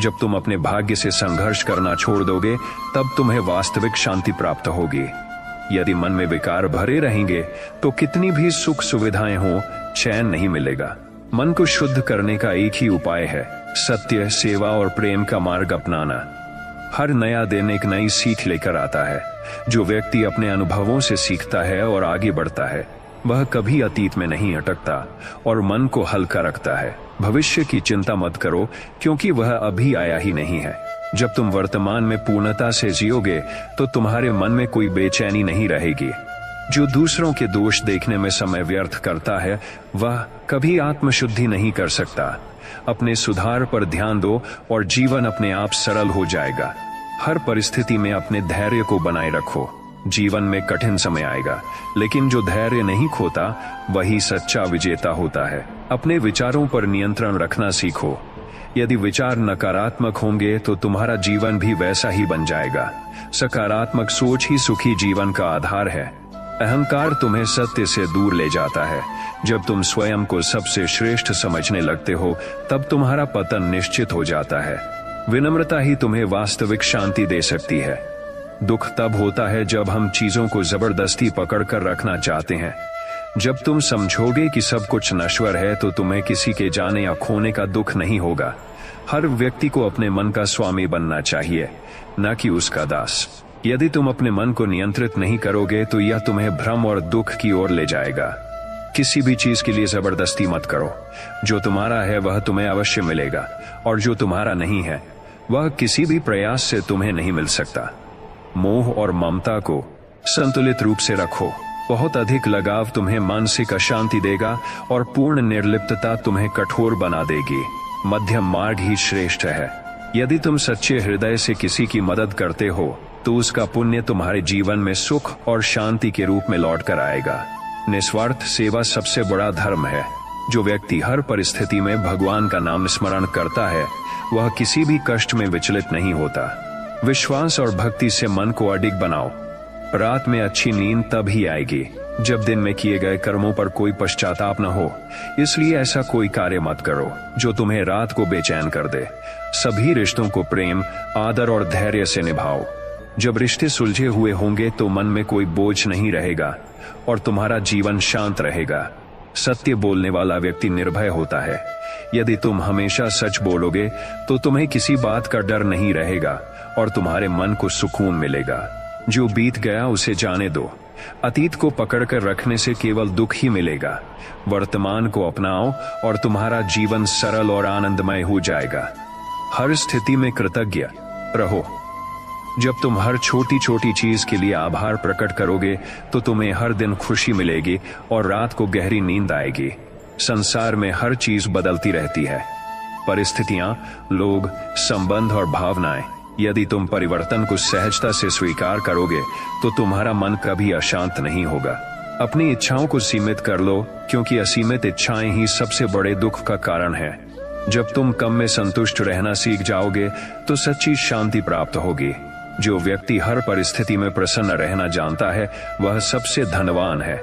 जब तुम अपने भाग्य से संघर्ष करना छोड़ दोगे तब तुम्हें वास्तविक शांति प्राप्त होगी। यदि मन में विकार भरे रहेंगे तो कितनी भी सुख सुविधाएं हो, चैन नहीं मिलेगा। मन को शुद्ध करने का एक ही उपाय है, सत्य, सेवा और प्रेम का मार्ग अपनाना। हर नया दिन एक नई सीख लेकर आता है। जो व्यक्ति अपने अनुभवों से सीखता है और आगे बढ़ता है वह कभी अतीत में नहीं अटकता और मन को हल्का रखता है। भविष्य की चिंता मत करो क्योंकि वह अभी आया ही नहीं है। जब तुम वर्तमान में पूर्णता से जियोगे तो तुम्हारे मन में कोई बेचैनी नहीं रहेगी। जो दूसरों के दोष देखने में समय व्यर्थ करता है वह कभी आत्मशुद्धि नहीं कर सकता। अपने सुधार पर ध्यान दो और जीवन अपने आप सरल हो जाएगा। हर परिस्थिति में अपने धैर्य को बनाए रखो। जीवन में कठिन समय आएगा लेकिन जो धैर्य नहीं खोता वही सच्चा विजेता होता है। अपने विचारों पर नियंत्रण रखना सीखो। यदि विचार नकारात्मक होंगे तो तुम्हारा जीवन भी वैसा ही बन जाएगा। सकारात्मक सोच ही सुखी जीवन का आधार है। अहंकार तुम्हें सत्य से दूर ले जाता है। जब तुम स्वयं को सबसे श्रेष्ठ समझने लगते हो तब तुम्हारा पतन निश्चित हो जाता है। विनम्रता ही तुम्हें वास्तविक शांति दे सकती है। दुख तब होता है जब हम चीजों को जबरदस्ती पकड़कर रखना चाहते हैं। जब तुम समझोगे कि सब कुछ नश्वर है तो तुम्हें किसी के जाने या खोने का दुख नहीं होगा। हर व्यक्ति को अपने मन का स्वामी बनना चाहिए, न कि उसका दास। यदि तुम अपने मन को नियंत्रित नहीं करोगे तो यह तुम्हें भ्रम और दुख की ओर ले जाएगा। किसी भी चीज के लिए जबरदस्ती मत करो। जो तुम्हारा है वह तुम्हें अवश्य मिलेगा और जो तुम्हारा नहीं है वह किसी भी प्रयास से तुम्हें नहीं मिल सकता। मोह और ममता को संतुलित रूप से रखो। बहुत अधिक लगाव तुम्हें मानसिक अशांति देगा और पूर्ण निर्लिप्तता तुम्हें कठोर बना देगी। मध्यम मार्ग ही श्रेष्ठ है। यदि तुम सच्चे हृदय से किसी की मदद करते हो तो उसका पुण्य तुम्हारे जीवन में सुख और शांति के रूप में लौट कर आएगा। निस्वार्थ सेवा सबसे बड़ा धर्म है। जो व्यक्ति हर परिस्थिति में भगवान का नाम स्मरण करता है वह किसी भी कष्ट में विचलित नहीं होता। विश्वास और भक्ति से मन को अडिग बनाओ। रात में अच्छी नींद तब ही आएगी जब दिन में किए गए कर्मों पर कोई पश्चाताप न हो। इसलिए ऐसा कोई कार्य मत करो जो तुम्हें रात को बेचैन कर दे। सभी रिश्तों को प्रेम, आदर और धैर्य से निभाओ। जब रिश्ते सुलझे हुए होंगे तो मन में कोई बोझ नहीं रहेगा और तुम्हारा जीवन शांत रहेगा। सत्य बोलने वाला व्यक्ति निर्भय होता है। यदि तुम हमेशा सच बोलोगे तो तुम्हें किसी बात का डर नहीं रहेगा और तुम्हारे मन को सुकून मिलेगा। जो बीत गया उसे जाने दो। अतीत को पकड़कर रखने से केवल दुख ही मिलेगा। वर्तमान को अपनाओ और तुम्हारा जीवन सरल और आनंदमय हो जाएगा। हर स्थिति में कृतज्ञ रहो। जब तुम हर छोटी छोटी चीज के लिए आभार प्रकट करोगे तो तुम्हें हर दिन खुशी मिलेगी और रात को गहरी नींद आएगी। संसार में हर चीज बदलती रहती है, परिस्थितियां, लोग, संबंध और भावनाएं। यदि तुम परिवर्तन को सहजता से स्वीकार करोगे तो तुम्हारा मन कभी अशांत नहीं होगा। अपनी इच्छाओं को सीमित कर लो, क्योंकि असीमित इच्छाएं ही सबसे बड़े दुख का कारण है। जब तुम कम में संतुष्ट रहना सीख जाओगे तो सच्ची शांति प्राप्त होगी। जो व्यक्ति हर परिस्थिति में प्रसन्न रहना जानता है वह सबसे धनवान है।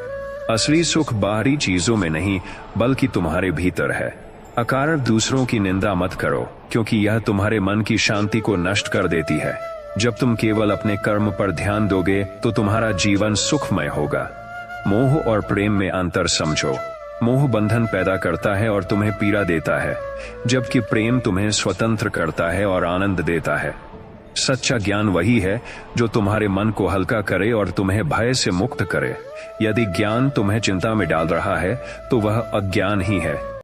असली सुख बाहरी चीजों में नहीं बल्कि तुम्हारे भीतर है। अकारण दूसरों की निंदा मत करो, क्योंकि यह तुम्हारे मन की शांति को नष्ट कर देती है। जब तुम केवल अपने कर्म पर ध्यान दोगे तो तुम्हारा जीवन सुखमय होगा। मोह और प्रेम में अंतर समझो। मोह बंधन पैदा करता है और तुम्हें पीड़ा देता है, जबकि प्रेम तुम्हें स्वतंत्र करता है और आनंद देता है। सच्चा ज्ञान वही है जो तुम्हारे मन को हल्का करे और तुम्हें भय से मुक्त करे। यदि ज्ञान तुम्हें चिंता में डाल रहा है तो वह अज्ञान ही है।